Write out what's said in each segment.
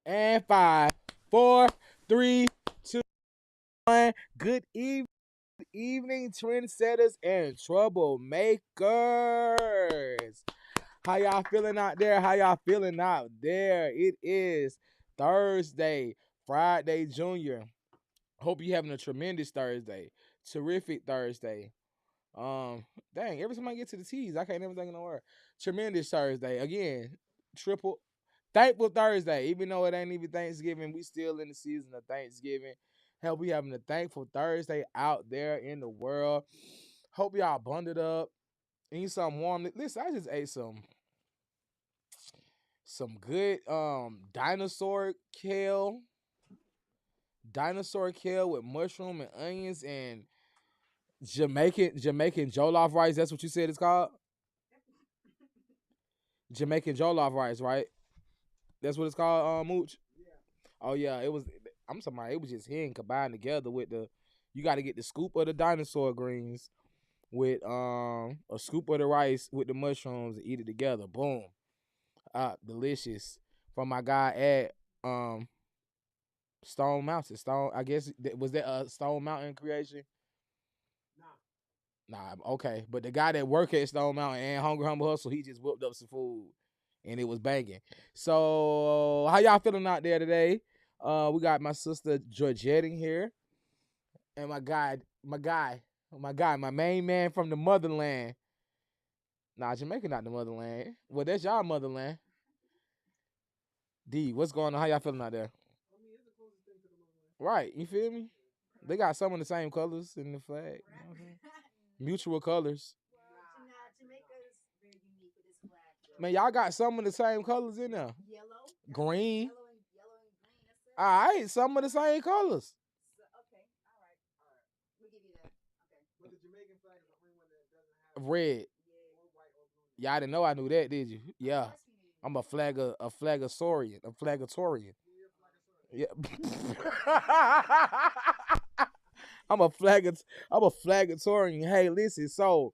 And 5, 4, 3, 2, 1. Good evening, trendsetters and troublemakers. How y'all feeling out there? How y'all feeling out there? It is Thursday, Friday Junior. Hope you having a tremendous Thursday, terrific Thursday. Dang, every time I get to the T's, I can't even think of no word. Tremendous Thursday. Again, triple thankful Thursday. Even though it ain't even Thanksgiving, we still in the season of Thanksgiving. Hell, we having a thankful Thursday out there in the world. Hope y'all bundled up. Eat something warm. Listen, I just ate some good dinosaur kale with mushroom and onions and Jamaican jollof rice. That's what you said it's called. Jamaican jollof rice, right? That's what it's called, Mooch. Oh yeah, it was. I'm talking about it was just here and combined together with the. You got to get the scoop of the dinosaur greens with a scoop of the rice with the mushrooms and eat it together. Boom, delicious. From my guy at Stone Mountain. I guess was that a Stone Mountain creation? Nah, okay. But the guy that work at Stone Mountain and Hungry Humble Hustle, he just whipped up some food and it was banging. So how y'all feeling out there today? We got my sister Georgette in here and my main man from the motherland. Nah, Jamaica not the motherland. Well, that's y'all motherland. D, what's going on? How y'all feeling out there? Right, you feel me? They got some of the same colors in the flag. You know what I'm saying? Mutual colors. Man, y'all got some of the same colors in there. Green. All right, some of the same colors. Red. Y'all didn't know I knew that, did you? Yeah. I'm a flagatorian. Yeah. I'm a flagatorian. Hey, listen, so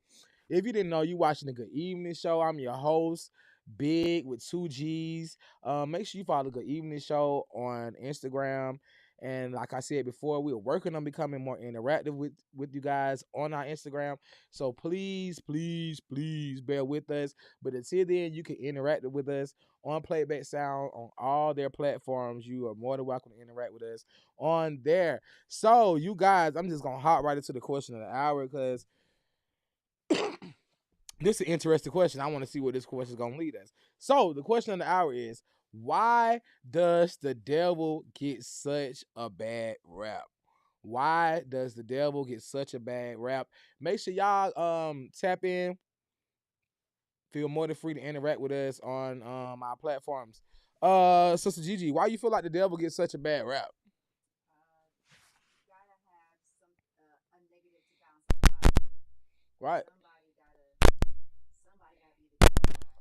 if you didn't know, you watching the Good Evening Show. I'm your host, Big with two G's. Make sure you follow the Good Evening Show on Instagram. And like I said before, we're working on becoming more interactive with you guys on our Instagram. So please bear with us. But until then, you can interact with us on Playback Sound on all their platforms. You are more than welcome to interact with us on there. So you guys, I'm just gonna hop right into the question of the hour because this is an interesting question. I want to see where this question is gonna lead us. So the question of the hour is, why does the devil get such a bad rap? Why does the devil get such a bad rap? Make sure y'all tap in. Feel more than free to interact with us on our platforms. Sister Gigi, why you feel like the devil gets such a bad rap? Right.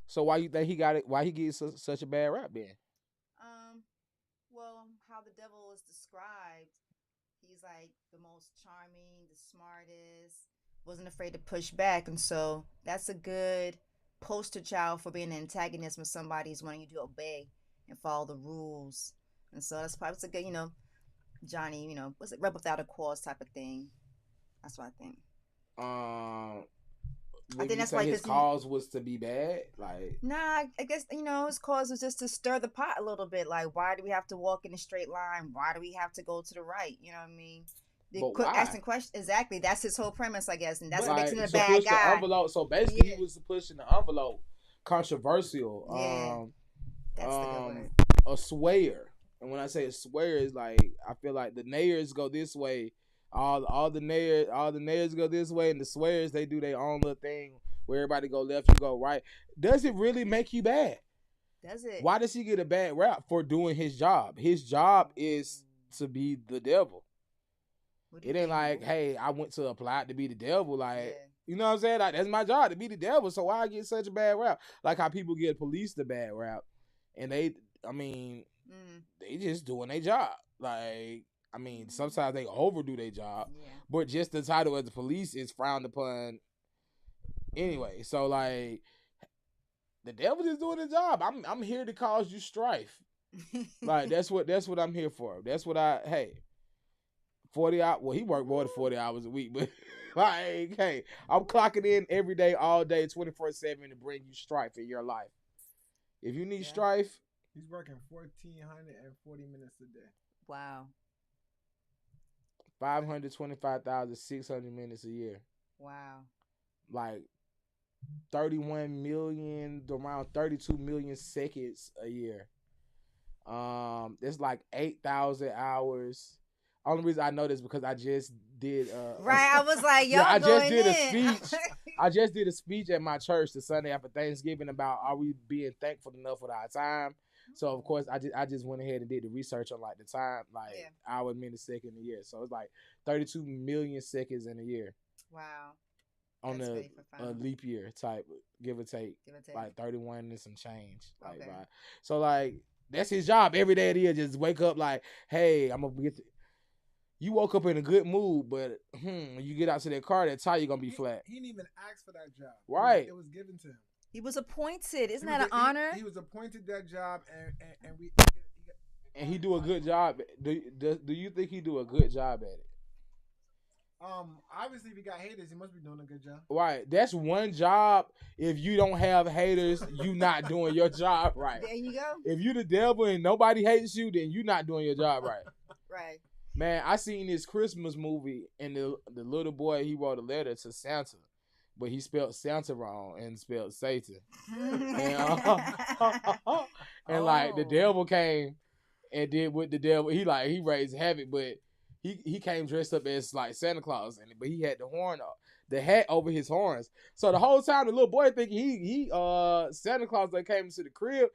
So why you think he got it? Why he gets such a bad rap then? Um, well, how the devil is described, he's like the most charming, the smartest, wasn't afraid to push back, and so that's a good poster child for being an antagonist when somebody's wanting you to obey and follow the rules. And so that's probably it's a good, Johnny, what's it, rub without a cause type of thing. That's what I think. Um, I would think you that's say why, his because cause was to be bad? Like, nah, I guess his cause was just to stir the pot a little bit. Like, why do we have to walk in a straight line? Why do we have to go to the right? You know what I mean? The but why? asking questions, exactly. That's his whole premise, I guess, and that's But what makes him like a to bad push the guy. envelope. So basically, Yeah, he was pushing the envelope. Controversial. yeah, that's the good Um, word. a swayer. And when I say a swayer, is like I feel like the nayers go this way. All the nayers go this way, and the swears they do their own little thing where everybody go left, you go right. Does it really make you bad? Does it? Why does he get a bad rap for doing his job? His job is to be the devil. What do you It ain't think? like, hey, I went to apply to be the devil. Like, Yeah, you know what I'm saying? Like, that's my job to be the devil. So why I get such a bad rap? Like how people get police the bad rap, and I mean, mm, they just doing their job. Like, I mean, sometimes they overdo their job, yeah, but just the title as the police is frowned upon mm, anyway. So like, the devil is doing the job. I'm here to cause you strife. Like that's what I'm here for. That's what I 40 hours. Well, he worked more than 40 hours a week, but like, hey, I'm clocking in every day, all day, 24/7 to bring you strife in your life. If you need Yeah. strife, He's working 1,440 minutes a day. Wow. 525,600 minutes a year. Wow. Like 31 million, around 32 million seconds a year. It's like 8,000 hours. Only reason I know this because I just did Right. I was like, y'all I just going did a in. speech. I just did a speech at my church the Sunday after Thanksgiving about are we being thankful enough with our time. So of course I just went ahead and did the research on like the time, like hour, minute, second a year. So it's like 32 million seconds in a year. Wow. On That's the very profound. leap year type, give or take, Give or take. like 31 and some change. Like, Okay. right. So like that's his job every day of the year. Just wake up like, hey, I'm gonna get. You woke up in a good mood, but when you get out to that car, that tire gonna be flat. He didn't even ask for that job. Right. It was given to him. He was appointed. Isn't that an honor? He was appointed that job, and we. And he do a good job. Do you think he do a good job at it? Obviously, if he got haters, he must be doing a good job. Right. That's one job. If you don't have haters, you not doing your job right. There you go. If you the devil and nobody hates you, then you not doing your job right. Right. Man, I seen this Christmas movie, and the little boy, he wrote a letter to Santa, but he spelled Santa wrong and spelled Satan. And like the devil came and did what the devil, he raised havoc, but he came dressed up as like Santa Claus, but he had the hat over his horns. So the whole time the little boy thinking he Santa Claus that came into the crib.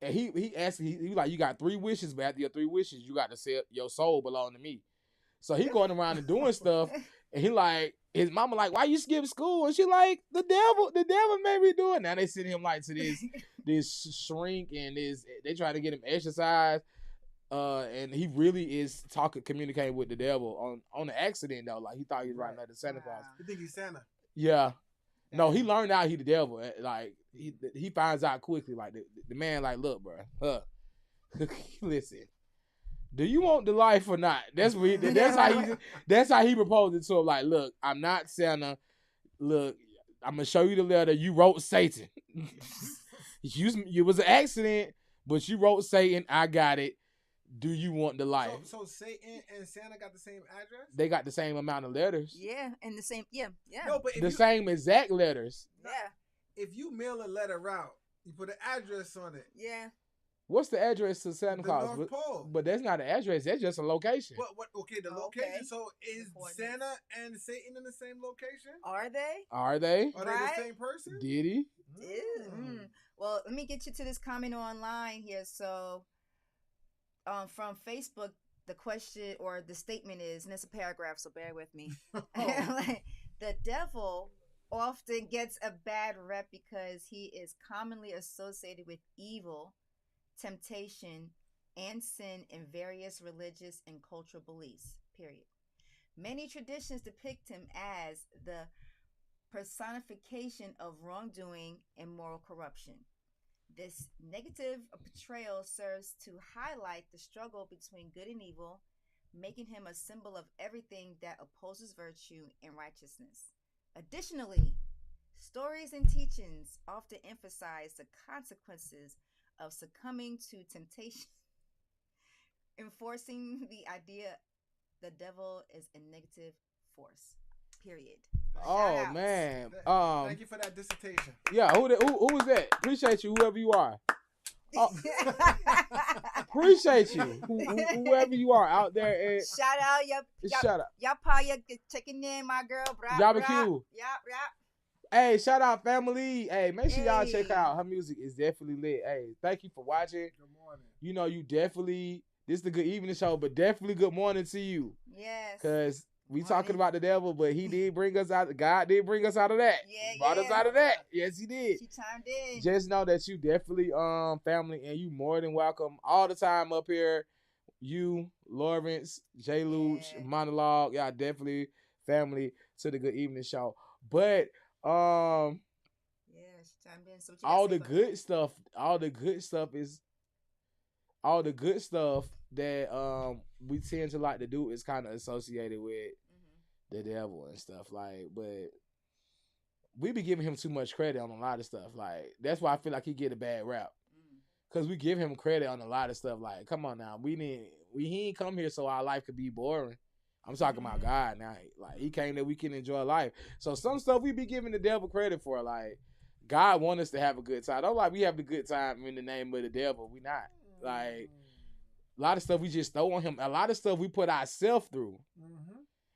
And he asked, he was like, you got 3 wishes, but after your 3 wishes, you got to say your soul belong to me. So he going around and doing stuff, and he like, his mama like, why you skip school? And she like, the devil made me do it. Now they send him like to this shrink, and they try to get him exercise, and he really is communicating with the devil on the accident though. Like he thought he was riding like the Santa Claus. You think he's Santa? Yeah. No, he learned out he the devil. Like he finds out quickly. Like the man, like, look, bro, listen. Do you want the life or not? That's how he proposed it to him. Like, look, I'm not Santa. Look, I'm gonna show you the letter. You wrote Satan. It was an accident, but you wrote Satan. I got it. Do you want the life? So Satan and Santa got the same address? They got the same amount of letters. Yeah, and the same. Yeah. No, but same exact letters. Yeah. If you mail a letter out, you put an address on it. Yeah. What's the address to Santa Claus? North Pole. But that's not an address. That's just a location. What? Okay, the location. So is Santa and Satan in the same location? Are they? Are they the same person? Did he? Well, let me get you to this comment online here. So, from Facebook, the question or the statement is, and it's a paragraph, so bear with me. The devil often gets a bad rep because he is commonly associated with evil, temptation, and sin in various religious and cultural beliefs, period. Many traditions depict him as the personification of wrongdoing and moral corruption. This negative portrayal serves to highlight the struggle between good and evil, making him a symbol of everything that opposes virtue and righteousness. Additionally, stories and teachings often emphasize the consequences of succumbing to temptation, enforcing the idea the devil is a negative force. Period. Oh man! Thank you for that dissertation. Yeah, who was that? Appreciate you, whoever you are. Appreciate you, whoever you are out there. And shout out, y'all probably checking in, my girl. Barbecue. Yep. Hey, shout out family. Hey, make sure y'all check out her music. Is definitely lit. Hey, thank you for watching. Good morning. You know, you definitely. This is the good evening show, but definitely good morning to you. Yes. Cause we talking about the devil, but he did bring us out. God did bring us out of that. Yeah, Brought us out of that. Yes, he did. She chimed in. Just know that you definitely family, and you more than welcome all the time up here. You, Lawrence, J. Luch, Monologue, y'all definitely family to the good evening show. But yeah, she chimed in. So all the good stuff is all the good stuff that we tend to like to do is kind of associated with the devil and stuff. Like, but we be giving him too much credit on a lot of stuff. Like, that's why I feel like he get a bad rap. Cause we give him credit on a lot of stuff. Like, come on now, he ain't come here so our life could be boring. I'm talking about God now. Like, he came that we can enjoy life. So some stuff we be giving the devil credit for. Like, God want us to have a good time. Don't like we have the good time in the name of the devil. We not. Like, a lot of stuff we just throw on him. A lot of stuff we put ourselves through,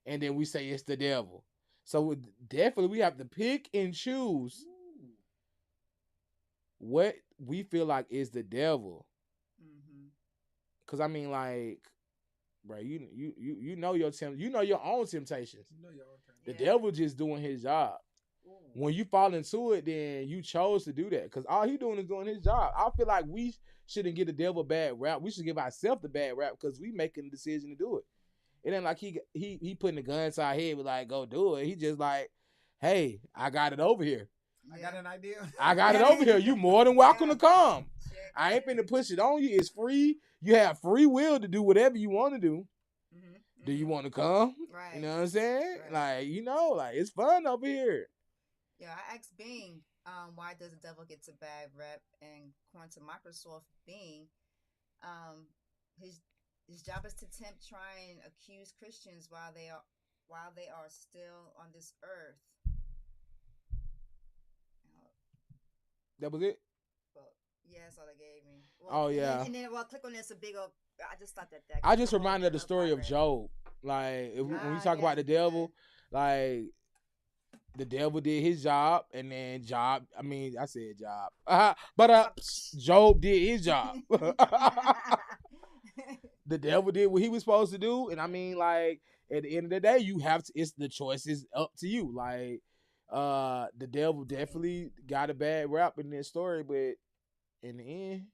and then we say it's the devil. So definitely we have to pick and choose what we feel like is the devil. Cause I mean, like, bro, you know your you know your own temptations. You know your own temptations. The devil just doing his job. When you fall into it, then you chose to do that. Cause all he doing is doing his job. I feel like we shouldn't give the devil a bad rap. We should give ourselves the bad rap because we making the decision to do it. It ain't like he putting the gun to our head, with like, go do it. He just like, hey, I got it over here. I got an idea. I got it over here. You more than welcome to come. I ain't finna push it on you. It's free. You have free will to do whatever you want to do. Do you want to come? Right. You know what I'm saying? Right. Like, like, it's fun over here. Yeah, I asked Bing, why does the devil get a bad rep? And according to Microsoft, Bing, his job is to tempt, try, and accuse Christians while they are still on this earth. That was it? Well, yeah, that's all they gave me. Well, oh, yeah. And then, click on this, a big old, I just thought that. I just reminded of the story of Job. Like, when we talk about the devil, like, the devil did his job, and then Job did his job. The devil did what he was supposed to do, and I mean, like, at the end of the day, the choice is up to you. Like, the devil definitely got a bad rap in this story, but in the end,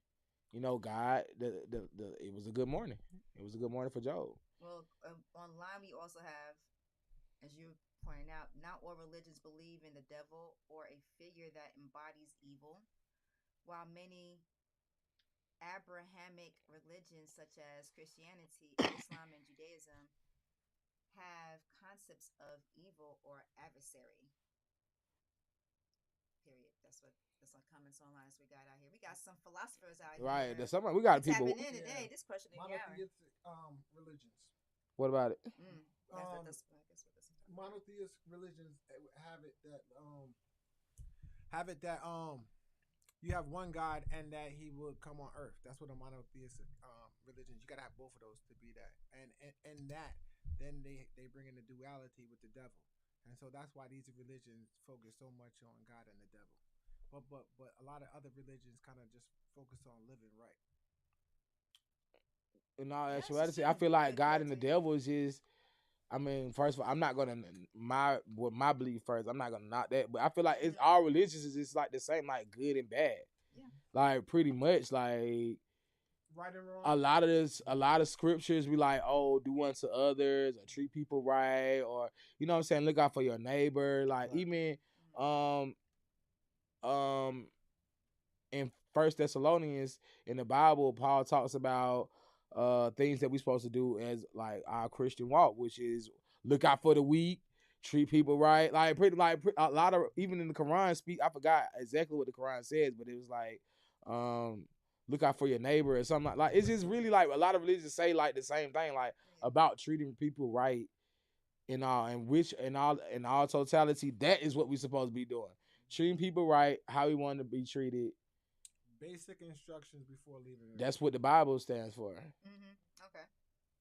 God, it was a good morning. It was a good morning for Job. Well, online we also have, as you pointing out, not all religions believe in the devil or a figure that embodies evil, while many Abrahamic religions such as Christianity, Islam, and Judaism have concepts of evil or adversary. Period. That's what comments online we got out here. We got some philosophers out here. Right. We got people tapping in today. This question of the hour. Religions. What about it? Monotheist religions have it that you have one God and that he will come on earth. That's what a monotheistic religion. You gotta have both of those to be that. And that then they bring in the duality with the devil. And so that's why these religions focus so much on God and the devil. But a lot of other religions kind of just focus on living right. In all actuality, I feel like God and the devil is just, I mean, first of all, I'm not gonna my belief first. I'm not gonna knock that, but I feel like it's all religions is just like the same, like good and bad. Yeah. Like pretty much, like right and wrong. A lot of scriptures be like, oh, do unto others or treat people right, or you know what I'm saying, look out for your neighbor. Like even in First Thessalonians in the Bible, Paul talks about things that we're supposed to do as like our Christian walk, which is look out for the weak, treat people right. Like a lot of, even in the Quran speak, I forgot exactly what the Quran says, but it was like look out for your neighbor or something like it's just really like a lot of religions say like the same thing, like about treating people right in all totality. That is what we're supposed to be doing. Treating people right, how we want to be treated. Basic instructions before leaving. That's what the Bible stands for. Okay.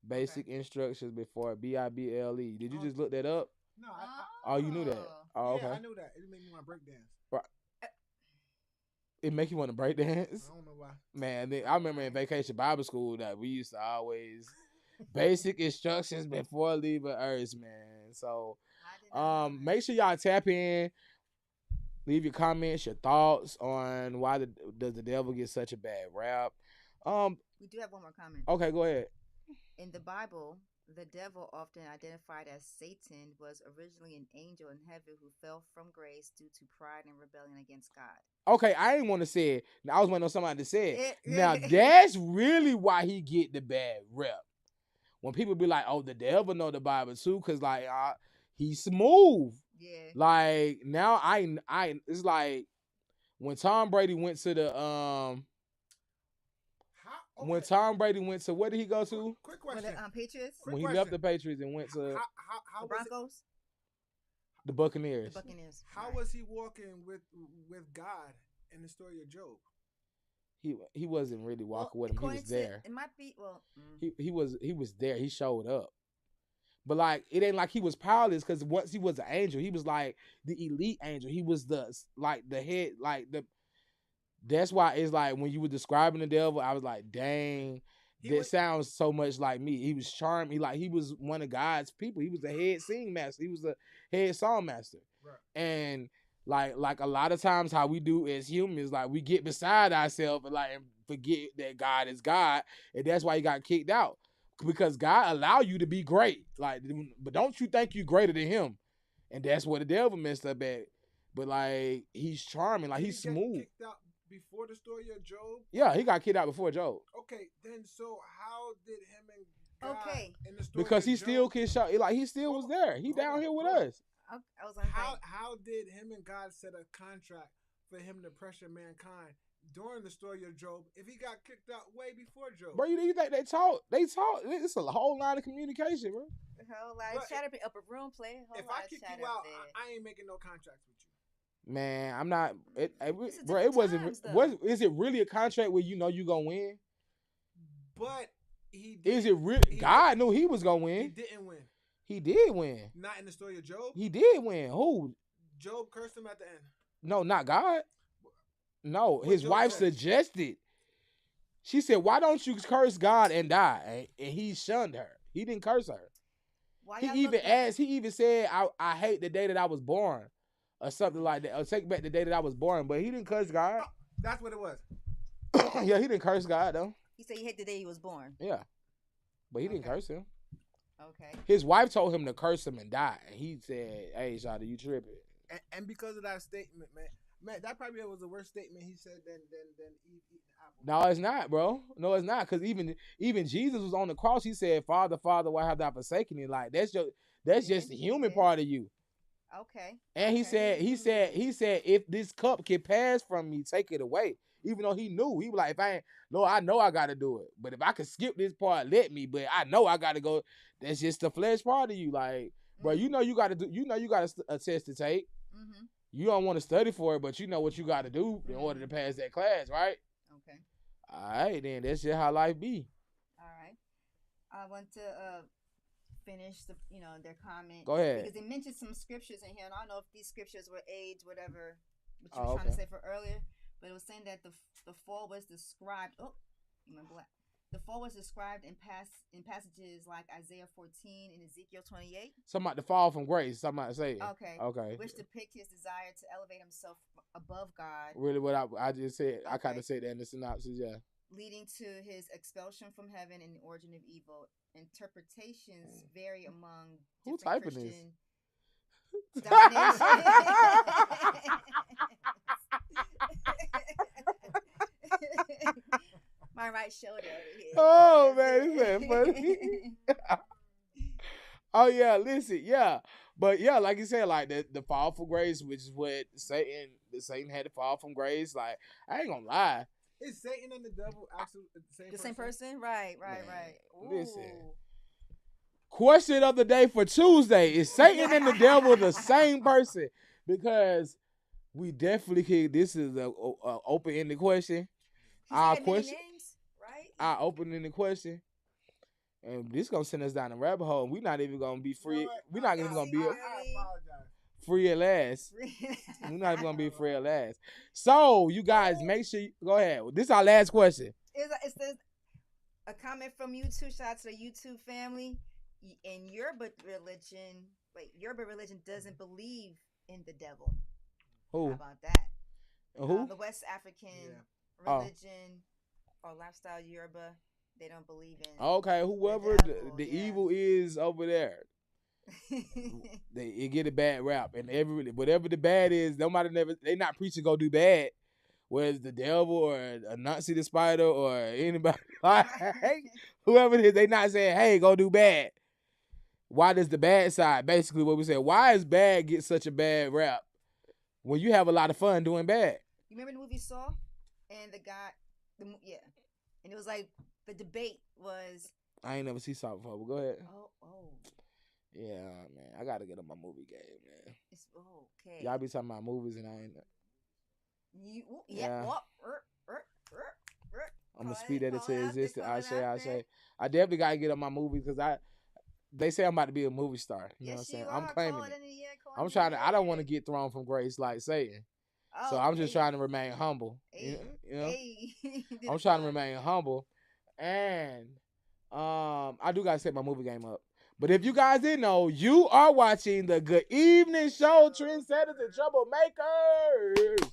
Basic instructions before Bible. Did you just look that up? No. You knew that. Oh, okay. Yeah, I knew that. It made me want to break dance. Right. It make you want to break dance? I don't know why. Man, I remember in Vacation Bible School that we used to always basic instructions before leaving Earth, man. So, make sure y'all tap in. Leave your comments, your thoughts on why does the devil get such a bad rap. We do have one more comment. Okay, go ahead. In the Bible, The devil, often identified as Satan, was originally an angel in heaven who fell from grace due to pride and rebellion against God. Okay, I ain't want to say it. I was waiting on somebody to say it. It Now really- that's really why he get the bad rep. When people be like, "Oh, the devil know the Bible too," because like he's smooth. Yeah. Like now, it's like when Tom Brady went to the when Tom Brady went to, where did he go to? Quick When question. the Patriots, When he left the Patriots and went to How the was it, Broncos, the Buccaneers. the Buccaneers. how Right. was he walking with God in the story of Job? He wasn't really walking with him. He according was there. It might be He was there. He showed up. But like it ain't like he was powerless, because once he was an angel, he was like the elite angel. He was the head, that's why it's like when you were describing the devil, I was like, dang, sounds so much like me. He was charming. He was one of God's people. He was the head singing master. He was the head song master. Right. And like a lot of times how we do as humans, like we get beside ourselves and forget that God is God, and that's why he got kicked out. Because God allow you to be great. But don't you think you greater than him? And that's where the devil messed up at. But like he's charming, like he's smooth. Kicked out before the story of Job? Yeah, he got kicked out before Job. Okay, then so how did him and God in the story because he of still Job, can show, like he still was there. He down here with us. I was on how did him and God set a contract for him to pressure mankind during the story of Job if he got kicked out way before Job? Bro, you think they talk? It's a whole line of communication, bro. A whole lot of chatter, upper room play. If I kick you out, I ain't making no contracts with you. Man, I'm not. Bro, it times, wasn't. though. Is it really a contract where you know you gonna win? But he Is it real? God knew he was gonna win. He didn't win. He did win. Not in the story of Job. He did win. Who? Job cursed him at the end. No, not God. No, his Job wife said? suggested. She said, "Why don't you curse God and die?" And he shunned her. He didn't curse her. Why He even asked. He even said, "I hate the day that I was born," or something like that. Or take back the day that I was born. But he didn't curse God. Oh, that's what it was. Yeah, he didn't curse God though. He said he hate the day he was born. Yeah, but he didn't curse him. Okay. His wife told him to curse him and die, and he said, "Hey, Shawty, you tripping?" And because of that statement, man, that probably was the worst statement he said than Eve eating the apple. No, it's not, bro. No, it's not. Because even Jesus was on the cross. He said, "Father, Father, why have thou forsaken me?" Like that's just the human part of you. Okay. And he said, if this cup can pass from me, take it away. Even though he knew, he was like, if I ain't, Lord, I know I got to do it. But if I could skip this part, let me. But I know I got to go. That's just the flesh part of you. Like, bro, you know you got to do. You know you got a test to take. Mm-hmm. You don't want to study for it, but you know what you got to do in order to pass that class, right? Okay. All right, then that's just how life be. All right. I want to finish their comment. Go ahead. Because they mentioned some scriptures in here, and I don't know if these scriptures were age, whatever, what you Oh, were trying okay. to say for earlier, but it was saying that the fall was described. Oh, my black. The fall was described in passages like Isaiah 14 and Ezekiel 28. Something about the fall from grace. Somebody say it. Okay. Okay. Which depict his desire to elevate himself above God. Really, what I just said, I kind Okay. of said that in the synopsis, yeah. Leading to his expulsion from heaven and the origin of evil. Interpretations vary among Who different typing this? Christian denominations. My right shoulder over here. Oh man, this man funny. Oh yeah, listen, yeah. But yeah, like you said, like the fall from grace, which is what Satan had to fall from grace. Like, I ain't gonna lie. Is Satan and the devil actually The same person? Right. Man, Ooh. listen. Question of the day for Tuesday: is Satan and the devil the same person? Because we definitely could. This is a open-ended question. Our question, names, right? our open-ended question, and this gonna send us down the rabbit hole. And we're not even gonna be free. You know what? We're not even gonna be I apologize. free at last. We're not even gonna be free at last. So you guys, make sure you go ahead. This is our last question. It's a comment from YouTube. Shout out to the YouTube family. In Yoruba religion doesn't believe in the devil. Who? How about that? Who? The West African Yeah. religion or lifestyle Yoruba They don't believe in Okay, the whoever devil. the Yeah. evil is over there, it get a bad rap, and whatever the bad is, nobody never they not preaching go do bad. Whether it's the devil or a Nazi the spider or anybody, whoever it is, they not saying, "Hey, go do bad." Why does the bad side? Basically, what we said. Why is bad get such a bad rap when you have a lot of fun doing bad? You remember the movie Saw? And the guy, yeah, and it was like the debate was. I ain't never seen Saw before, but go ahead. Oh. Yeah, man, I gotta get on my movie game, man. It's okay. Y'all be talking about movies and I ain't. Yeah. I'm gonna speed that into existence. I say. I definitely gotta get on my movies because they say I'm about to be a movie star. You know what I'm saying? I'm claiming it. I'm trying to. I don't want to get thrown from grace like Satan. So I'm just trying to remain humble. You know? I'm trying to remain humble, and I do gotta set my movie game up. But if you guys didn't know, you are watching the Good Evening Show, Trendsetters and Troublemakers.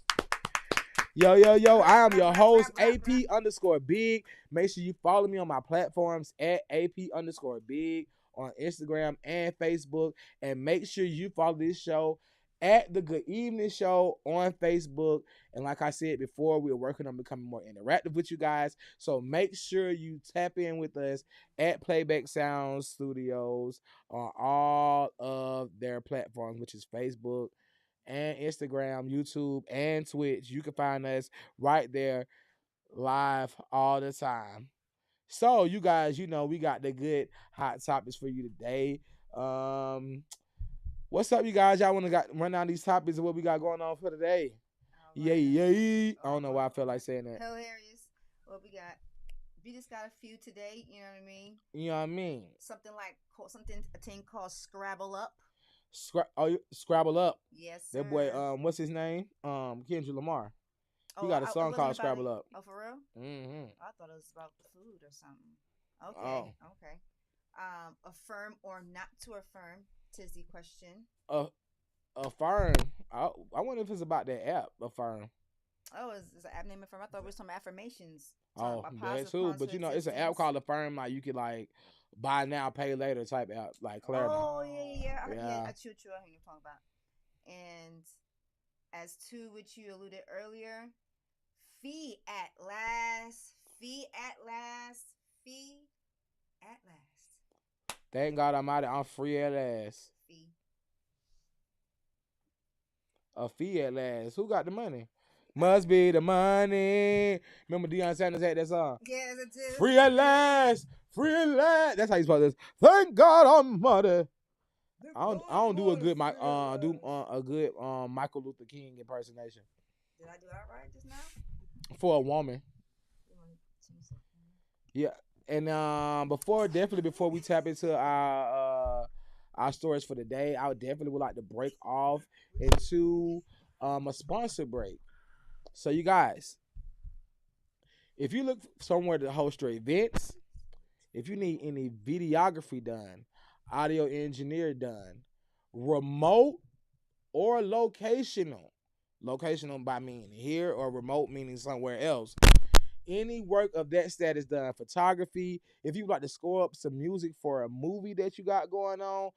Yo, I am your host, AP_Big. Make sure you follow me on my platforms at AP_Big on Instagram and Facebook. And make sure you follow this show at the Good Evening Show on Facebook. And like I said before, we're working on becoming more interactive with you guys. So make sure you tap in with us at Playback Sound Studios on all of their platforms, which is Facebook and Instagram, YouTube, and Twitch. You can find us right there live all the time. So you guys, we got the good hot topics for you today. What's up, you guys? Y'all want to run down these topics of what we got going on for today? Right. Yay. I don't know why I feel like saying that. Hilarious. What we got? We just got a few today, you know what I mean? You know what I mean? A thing called Scrabble Up. Scrabble Up. Yes, sir. That boy, what's his name? Kendrick Lamar. He got a song called Scrabble Up. Oh, for real? Mm-hmm. I thought it was about food or something. Okay. Oh. Okay. Affirm or not to affirm? Tis the question. Affirm. I wonder if it's about that app. Affirm. Oh, is an app named Affirm? I thought it was some affirmations. Oh, that too. But it's an app called Affirm. Like you could buy now, pay later type app, like Clarity. Oh yeah. I chew. I hear you talking about. And as to which you alluded earlier, fee at last. Thank God Almighty, I'm free at last. Fee. A fee at last. Who got the money? Must be the money. Remember Deion Sanders had that song? Yes, it did. Free at last. That's how you spell this. Thank God Almighty. I don't do a good Michael Luther King impersonation. Did I do that right just now? For a woman. Yeah. And before we tap into our stories for the day, I would like to break off into a sponsor break. So you guys, if you look somewhere to host your events, if you need any videography done, audio engineer done, remote or locational by meaning here or remote meaning somewhere else, any work of that status done, photography, if you would like to score up some music for a movie that you got going on,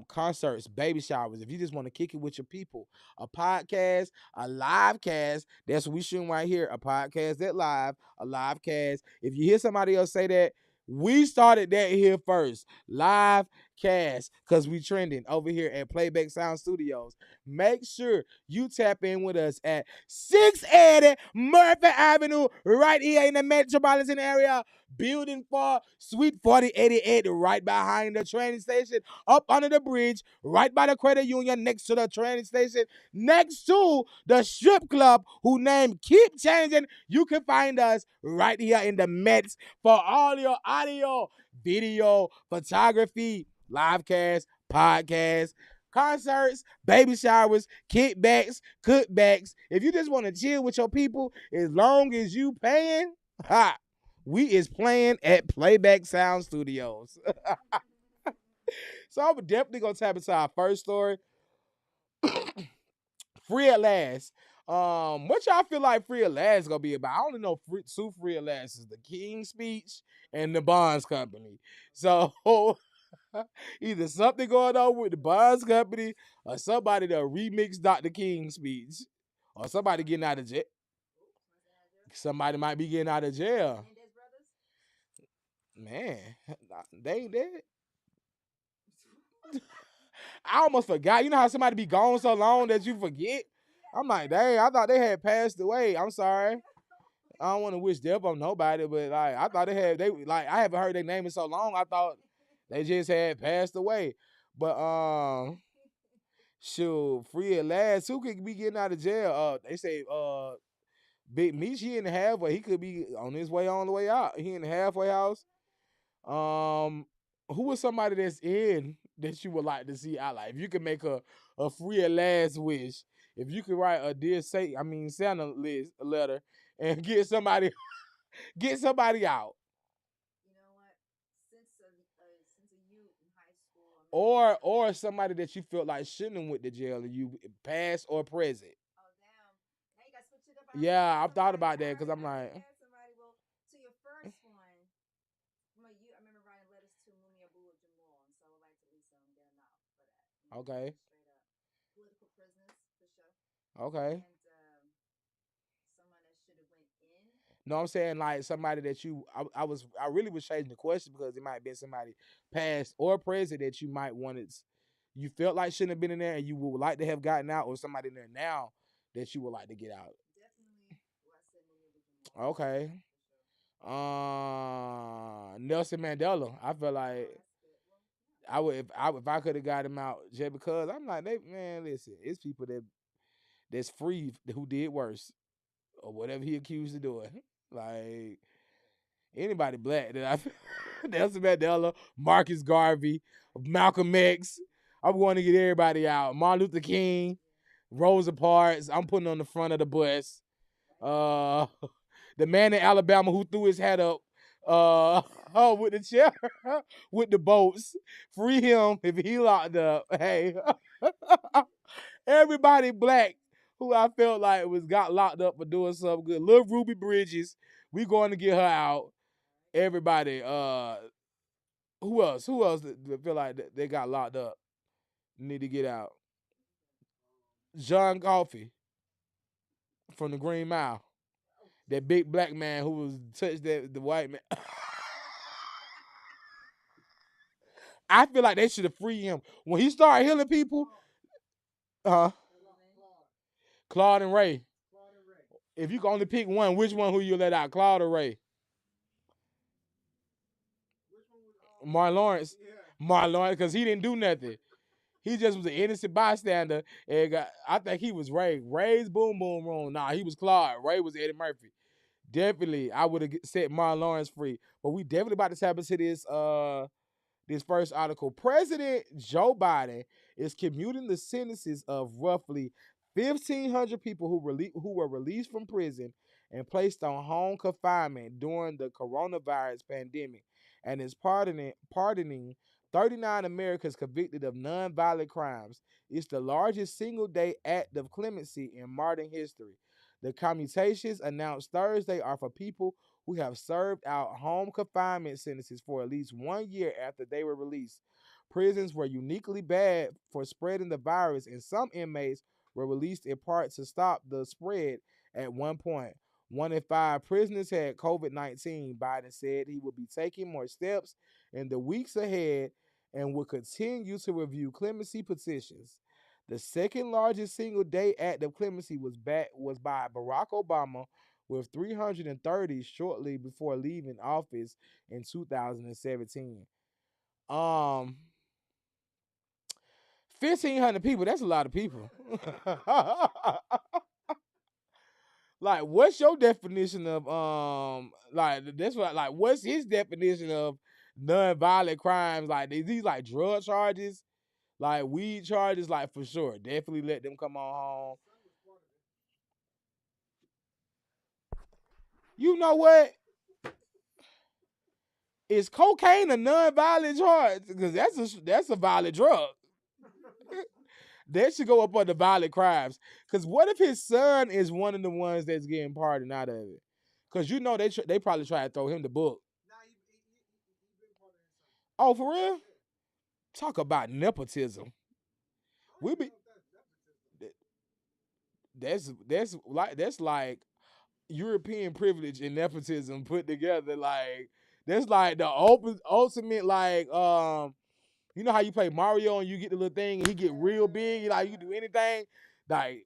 concerts, baby showers, if you just want to kick it with your people, a podcast, a live cast, that's what we shooting right here, a podcast that live, a live cast. If you hear somebody else say that, we started that here first, live cast, because we trending over here at Playback Sound Studios. Make sure you tap in with us at 680 Murphy Avenue, right here in the metropolitan area, building 4, Suite 4088, right behind the train station, up under the bridge, right by the credit union, next to the train station, next to the strip club, whose name keep changing. You can find us right here in the Mets for all your audio, video, photography, live cast, podcast, concerts, baby showers, kickbacks, cookbacks. If you just want to chill with your people, as long as you paying, we is playing at Playback Sound Studios. So I'm definitely going to tap into our first story. Free at last. What y'all feel like Free at Last gonna be about? I only know Free at Last is the King's Speech and the Bonds Company. So either something going on with the Bonds Company or somebody that remix Dr. King's speech. Or somebody getting out of jail. Somebody might be getting out of jail. Man, they ain't dead. I almost forgot. You know how somebody be gone so long that you forget? I'm like, dang, I thought they had passed away. I'm sorry. I don't want to wish death on nobody, but like I thought I haven't heard their name in so long. I thought they just had passed away. But shoot, Free at Last, who could be getting out of jail? They say Big Meech, he in the halfway. He could be on his way on the way out. He in the halfway house. Who is somebody that's in that you would like to see out? Like if you could make a Free at Last wish, if you could write a Santa letter and get somebody out. You know what? Since a youth in high school, Or somebody that you felt like shouldn't have went to jail and you past or present. oh damn! Now you got to switch it up. Yeah, I've thought about that because I'm like, somebody. Well, to your first one, from a youth, I remember writing letters to Mumia Abu Jamal, and so I would like to at least get them out for that. okay, Straight up, political prisoners for sure. okay. And someone that should have went in. No, I'm saying like somebody that I really was changing the question because it might have been somebody past or present that you might wanted, you felt like shouldn't have been in there and you would like to have gotten out, or somebody in there now that you would like to get out. Definitely, well, I said Mumia Abu Jamal. Okay. Nelson Mandela. I feel like I would if I could have got him out just because I'm like, listen, it's people that's free who did worse or whatever he accused of doing. Like anybody black that I Nelson Mandela, Marcus Garvey, Malcolm X. I'm going to get everybody out. Martin Luther King, Rosa Parks. I'm putting on the front of the bus. The man in Alabama who threw his hat up with the chair with the boats. Free him if he locked up. Hey. Everybody black who I felt like got locked up for doing something good. Little Ruby Bridges, we going to get her out. Everybody, who else? Who else that feel like they got locked up? Need to get out. John Coffey from the Green Mile. That big black man who was touched the white man. I feel like they should have freed him. When he started healing people, Claude and Ray. If you can only pick one, which one who you let out, Claude or Ray? Martin Lawrence. Martin Lawrence, because he didn't do nothing. He just was an innocent bystander. And I think he was Ray. Ray's Boom Boom Room. Nah, he was Claude. Ray was Eddie Murphy. Definitely, I would have set Martin Lawrence free. But we definitely about to tap into this first article. President Joe Biden is commuting the sentences of roughly 1,500 people who were released from prison and placed on home confinement during the coronavirus pandemic, and is pardoning 39 Americans convicted of nonviolent crimes. It's the largest single-day act of clemency in modern history. The commutations announced Thursday are for people who have served out home confinement sentences for at least 1 year after they were released. Prisons were uniquely bad for spreading the virus, and some inmates were released in part to stop the spread at one point. 1 in 5 prisoners had COVID-19. Biden said he would be taking more steps in the weeks ahead and will continue to review clemency petitions. The second largest single day act of clemency was by Barack Obama with 330 shortly before leaving office in 2017. 1,500 people, that's a lot of people. Like, what's your definition of what's his definition of nonviolent crimes? Like, these like drug charges, like weed charges, like for sure. Definitely let them come on home. You know what? Is cocaine a nonviolent charge? Because that's a violent drug. That should go up on the violent crimes. Cause what if his son is one of the ones that's getting pardoned out of it? Cause you know they probably try to throw him the book. Nah, he been part of his son. Oh, for real? Yeah. Talk about nepotism. I don't We even be know if that's nepotism. that's like European privilege and nepotism put together. Like that's like the ultimate like you know how you play Mario and you get the little thing and he get real big, like you can do anything. Like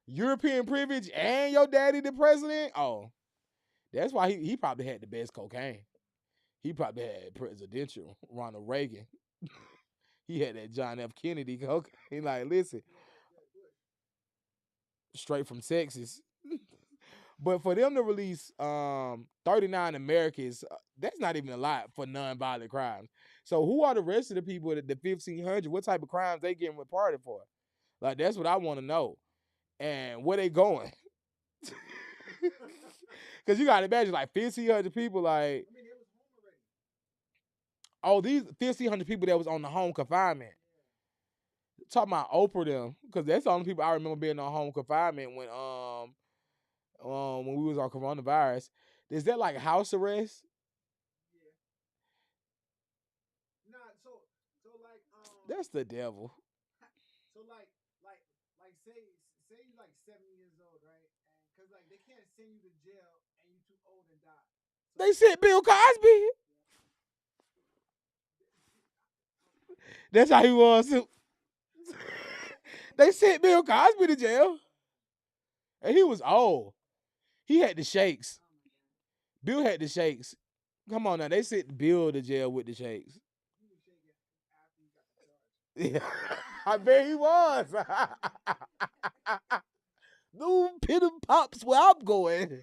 European privilege and your daddy the president. Oh, that's why he probably had the best cocaine. He probably had presidential Ronald Reagan. He had that John F. Kennedy cocaine. Like, listen, straight from Texas. But for them to release 39 Americans, that's not even a lot for non-violent crimes. So who are the rest of the people that the 1,500? What type of crimes they getting reported for? Like that's what I want to know. And where they going? Because you got to imagine like 1,500 people. Like, I mean, it was home already. oh, these 1,500 people that was on the home confinement. Talking about Oprah them, because that's the only people I remember being on home confinement when we was on coronavirus. Is that like house arrest? Yeah. Nah, so like That's the devil. so like say you like 7 years old, right? And cause like they can't send you to jail and you too old and die. So They sent Bill Cosby. That's how he was. They sent Bill Cosby to jail, and he was old. He had the shakes. Bill had the shakes. Come on now, they sent Bill to jail with the shakes. he was shaking after he got the charge. Yeah, I bet he was. No pudding pops where I'm going.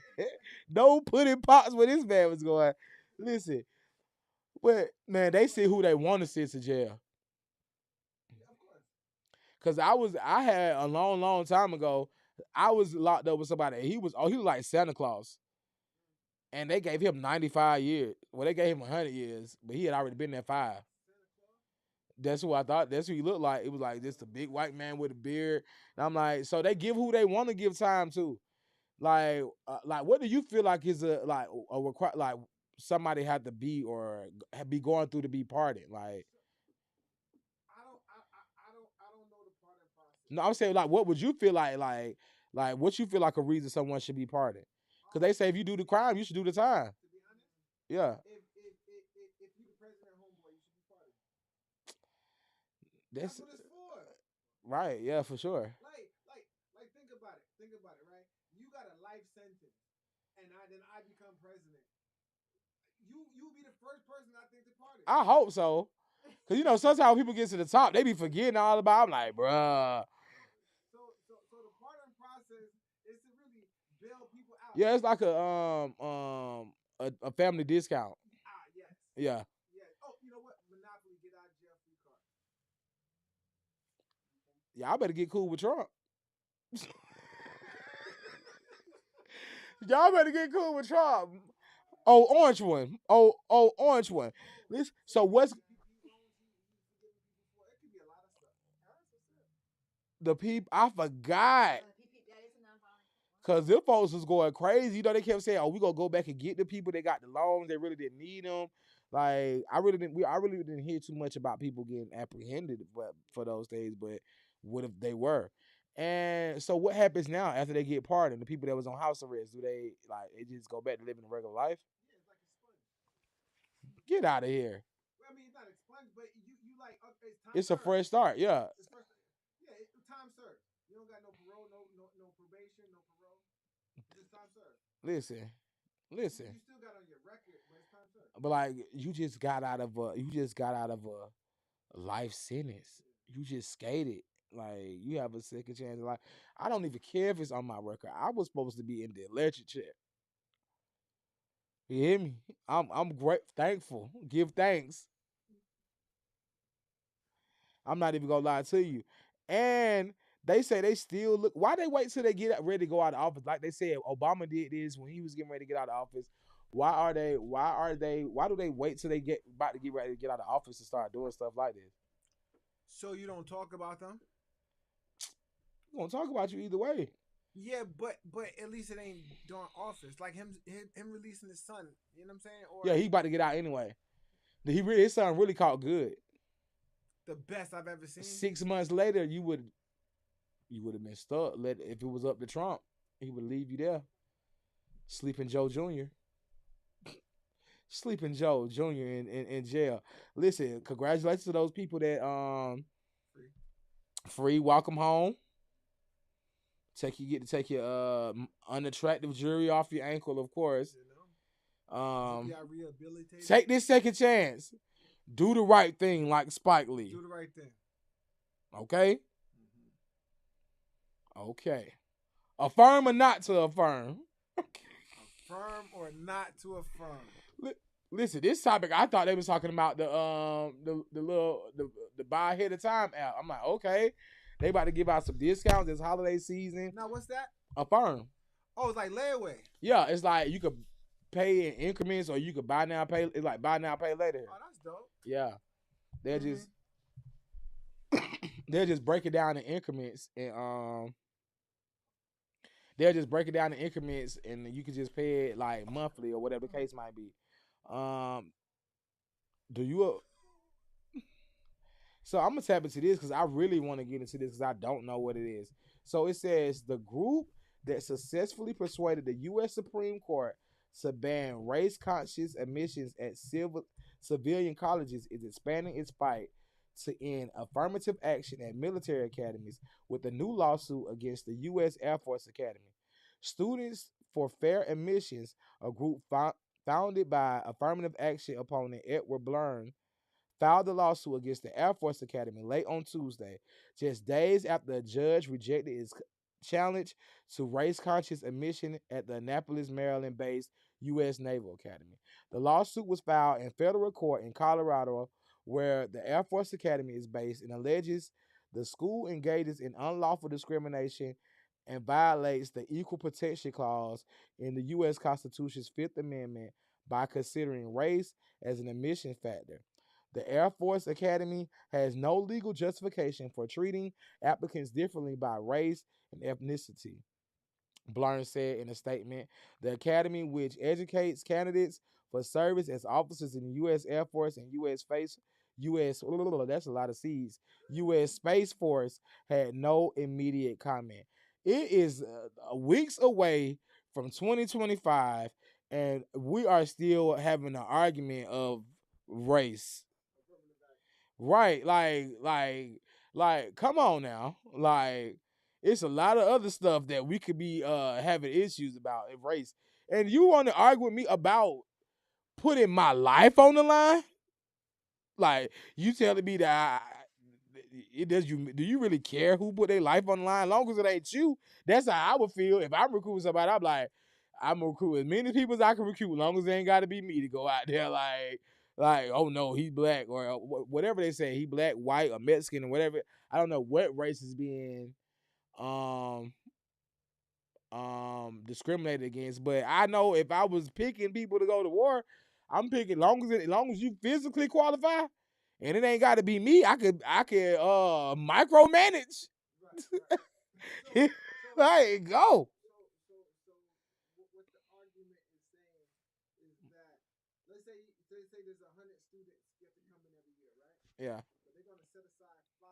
No pudding pops where this man was going. Listen, well, man, they see who they want to send to jail. Yeah, of course. Cause I had a long time ago, I was locked up with somebody. He was like Santa Claus, and they gave him 95 years. Well, they gave him 100 years, but he had already been there 5. That's who I thought. That's who he looked like. It was like just a big white man with a beard. And I'm like, so they give who they want to give time to. Like, what do you feel like is a require like somebody had to be or be going through to be pardoned? Like, I don't know the pardon process. no, I'm saying like, what would you feel like what you feel like a reason someone should be pardoned? Because they say if you do the crime, you should do the time. To be honest, Yeah, if you the president homeboy, you should be pardoned. that's That's what it's for. right. Yeah, for sure. Like think about it, right? You got a life sentence, and I become president. You be the first person I think to pardon. I hope so. Cause you know sometimes people get to the top, they be forgetting all about. I'm like, bruh. So the pardon process is to really bail people out. Yeah, it's like a family discount. Yes. Yeah. Yeah. Oh, you know what? Monopoly get out of jail free card. Y'all better get cool with Trump. Y'all better get cool with Trump. Oh, orange one. Oh, orange one. Listen, so what's PPP loans he giving people for? It could be a lot of stuff. the people? I forgot. That is a nonviolent. Cause them folks was going crazy. You know, they kept saying, "Oh, we gonna go back and get the people that got the loans. They really didn't need them." Like, I really didn't hear too much about people getting apprehended, but for those days. But what if they were? And so, what happens now after they get pardoned? The people that was on house arrest, do they like? They just go back to living a regular life? Yeah, it's like a sponge. Get out of here! Well, I mean, it's not a sponge, but you like okay, it's time. It's a served. fresh start. Yeah. It's fresh. Yeah, it's time served. You don't got no parole, no probation, no parole. It's just time served. Listen, listen. You still got on your record, but it's time served. But like, you just got out of a life sentence. You just skated. Like you have a second chance in life. I don't even care if it's on my record. I was supposed to be in the electric chair. You hear me? I'm great, thankful. Give thanks. I'm not even gonna lie to you. And they say they still look. Why they wait till they get ready to go out of office? Like they said, Obama did this when he was getting ready to get out of office. Why are they? Why are they? Why do they wait till they get about to get ready to get out of office to start doing stuff like this? So you don't talk about them? Gonna talk about you either way. Yeah, but at least it ain't during office. Like him releasing his son. You know what I'm saying? Yeah, Or he about to get out anyway. His son really caught good. the best I've ever seen. 6 months later, you would have been stuck. If it was up to Trump, he would leave you there. Sleeping Joe Jr. Sleeping Joe Jr. in jail. Listen, congratulations to those people that Free. free. Welcome home. Get to take your unattractive jewelry off your ankle, of course. You know. Um, Rehabilitated. take this second chance. Do the right thing, like Spike Lee. Do the right thing. Okay. Mm-hmm. Okay. Affirm or not to affirm. Affirm or not to affirm. Listen, this topic, I thought they was talking about the buy ahead of time app. I'm like, okay, they about to give out some discounts this holiday season. Now what's that? Affirm. Oh, it's like layaway. Yeah, it's like you could pay in increments or you could buy now, pay. It's like buy now, pay later. Oh, that's dope. Yeah, they'll Mhm. just they'll just break it down in increments and they'll just break it down in increments and you can just pay it like monthly or whatever the case might be. Do you? So I'm gonna tap into this because I really want to get into this because I don't know what it is. So it says the group that successfully persuaded the U.S. Supreme Court to ban race-conscious admissions at civilian colleges is expanding its fight to end affirmative action at military academies with a new lawsuit against the U.S. Air Force Academy. Students for Fair Admissions, a group founded by affirmative action opponent Edward Byrne, filed a lawsuit against the Air Force Academy late on Tuesday, just days after a judge rejected its challenge to race-conscious admission at the Annapolis, Maryland-based U.S. Naval Academy. The lawsuit was filed in federal court in Colorado, where the Air Force Academy is based, and alleges the school engages in unlawful discrimination and violates the Equal Protection Clause in the U.S. Constitution's Fifth Amendment by considering race as an admission factor. The Air Force Academy has no legal justification for treating applicants differently by race and ethnicity, Byrne said in a statement. The academy, which educates candidates for service as officers in the U.S. Air Force and U.S. That's a lot of C's. U.S. Space Force, had no immediate comment. It is weeks away from 2025, and we are still having an argument of race. Right, like, come on now. Like, it's a lot of other stuff that we could be having issues about in race. And you want to argue with me about putting my life on the line? Like, you telling me that do you really care who put their life on the line? As long as it ain't you, that's how I would feel if I'm recruiting somebody. I'm like, I'm gonna recruit as many people as I can recruit, as long as it ain't got to be me to go out there like, oh no, he's black or whatever they say, he black, white, or Mexican or whatever. I don't know what race is being um discriminated against, but I know if I was picking people to go to war, I'm picking long as you physically qualify, and it ain't got to be me. I could micromanage. Right. Like, go. So what the argument is saying is that let's say there's 100 students you have to come in every year, right? Yeah. But they're gonna set aside 5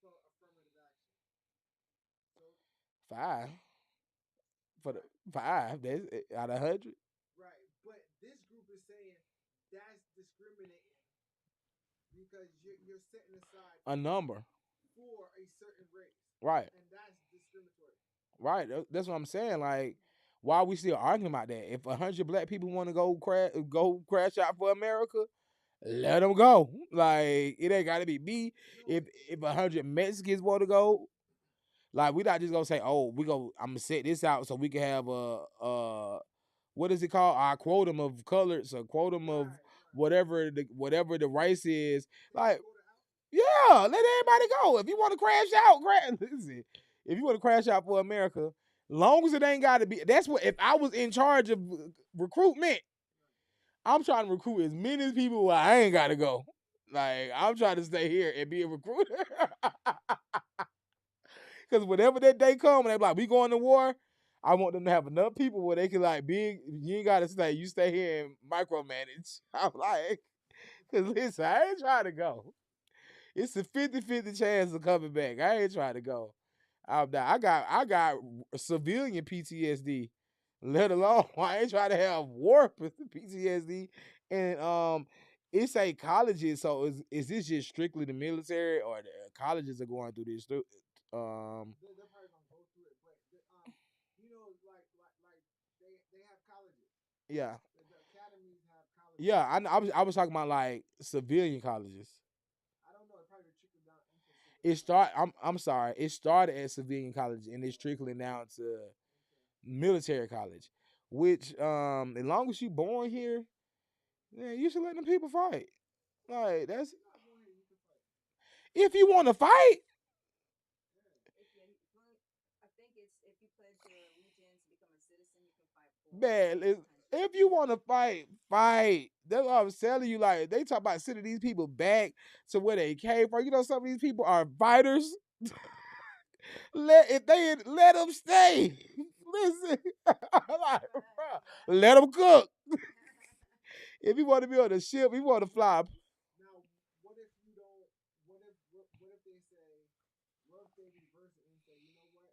for affirmative action. So 5 for the 5 out of 100. right, but this group is saying that's discriminating because you're setting aside A number. for a certain race, Right. and that's discriminatory. Right. That's what I'm saying. Like, why are we still arguing about that? If 100 black people want to go crash out for America, let them go. Like, it ain't got to be me. If 100 Mexicans want to go, like, we not just gonna say, oh, I'm gonna set this out so we can have what is it called? Our quotum of colors, a quotum of whatever the race is. Like, yeah, let everybody go. If you want to crash out, listen. If you want to crash out for America, long as it ain't got to be. That's what. If I was in charge of recruitment, I'm trying to recruit as many people where I ain't got to go. Like, I'm trying to stay here and be a recruiter. Because whenever that day come and they be like, we going to war, I want them to have enough people where they can like be. You ain't gotta stay. You stay here and micromanage. I'm like, cause listen, I ain't trying to go. It's a 50-50 chance of coming back. I ain't trying to go. I got civilian PTSD. Let alone I ain't trying to have war PTSD. And it's a colleges. So is this just strictly the military or the colleges are going through this too? Um, They're probably gonna go through it, but they have colleges. yeah, The academies have colleges. yeah. I was talking about like civilian colleges. I don't know. It probably trickle down into It civilian. start. I'm sorry. It started at civilian college and it's trickling down to military college. Which as long as you born here, yeah, you should let them people fight. Like that's You're not born here, you can fight. if you want to fight, If you, well, I think it's if you pledge your allegiance to become a citizen, you can fight for man. your country. If you want to fight, fight. That's what I was telling you. Like they talk about sending these people back to where they came from. You know, some of these people are fighters. Let them stay. Listen, I'm like, bruh, let them cook. If you want to be on the ship, you want to fly. Now, what if you don't? What if they say? What if they reverse it and say, you know what?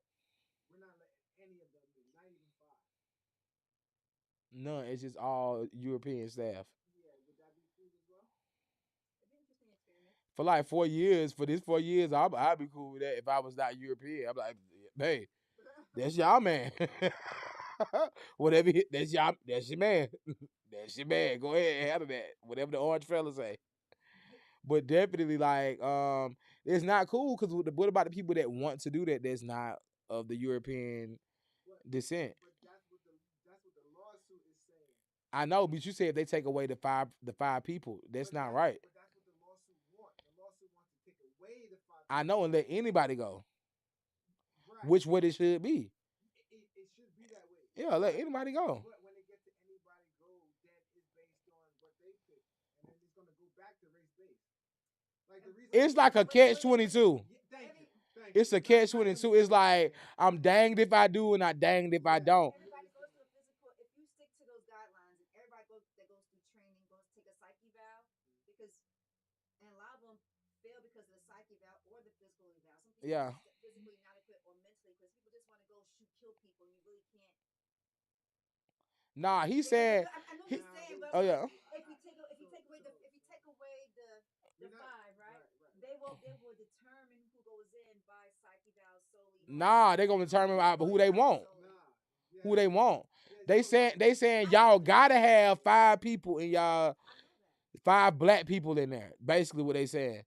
We're not letting any of them in, not even five. None. It's just all European staff. Yeah, would that be cool as well? It'd be an interesting experiment. For like 4 years, for this 4 years, I'd be cool with that if I was not European. I'm like, hey, that's y'all man. Whatever, that's your man. That's your man. Go ahead and handle that. Whatever the orange fella say. But definitely, like, it's not cool because what about the people that want to do that? That's not of the European But descent. but that's what the lawsuit is saying. I know, but you said if they take away the five people, that's not right. But that's what the lawsuit wants. The lawsuit wants to take away the five. I know, and let anybody go, Right. which what it should be. It should be that way. Yeah, let anybody go. But when it gets to anybody go, then it's based on what they pick, and then it's gonna go back to race based. Like the reason. It's like a catch-22. Thank you. Thank It's you. a catch-22. It's like I'm danged if I do and I danged if I don't. Everybody goes through a physical. If you stick to those guidelines, and everybody goes through training, goes take a psyche eval, because and a lot of them fail because of the psyche eval or the physical eval. Some people Yeah. are just physically not equipped or mentally, because people just want to go kill people, and you really can't. Nah, he I said. know He, he's saying, but oh yeah. if you take away the five, right? They will determine who goes in by psyche eval solely. Nah, they gonna determine who they want. Nah. Who they want. Yeah, They saying y'all gotta have 5 people in y'all, 5 black people in there. Basically what they saying.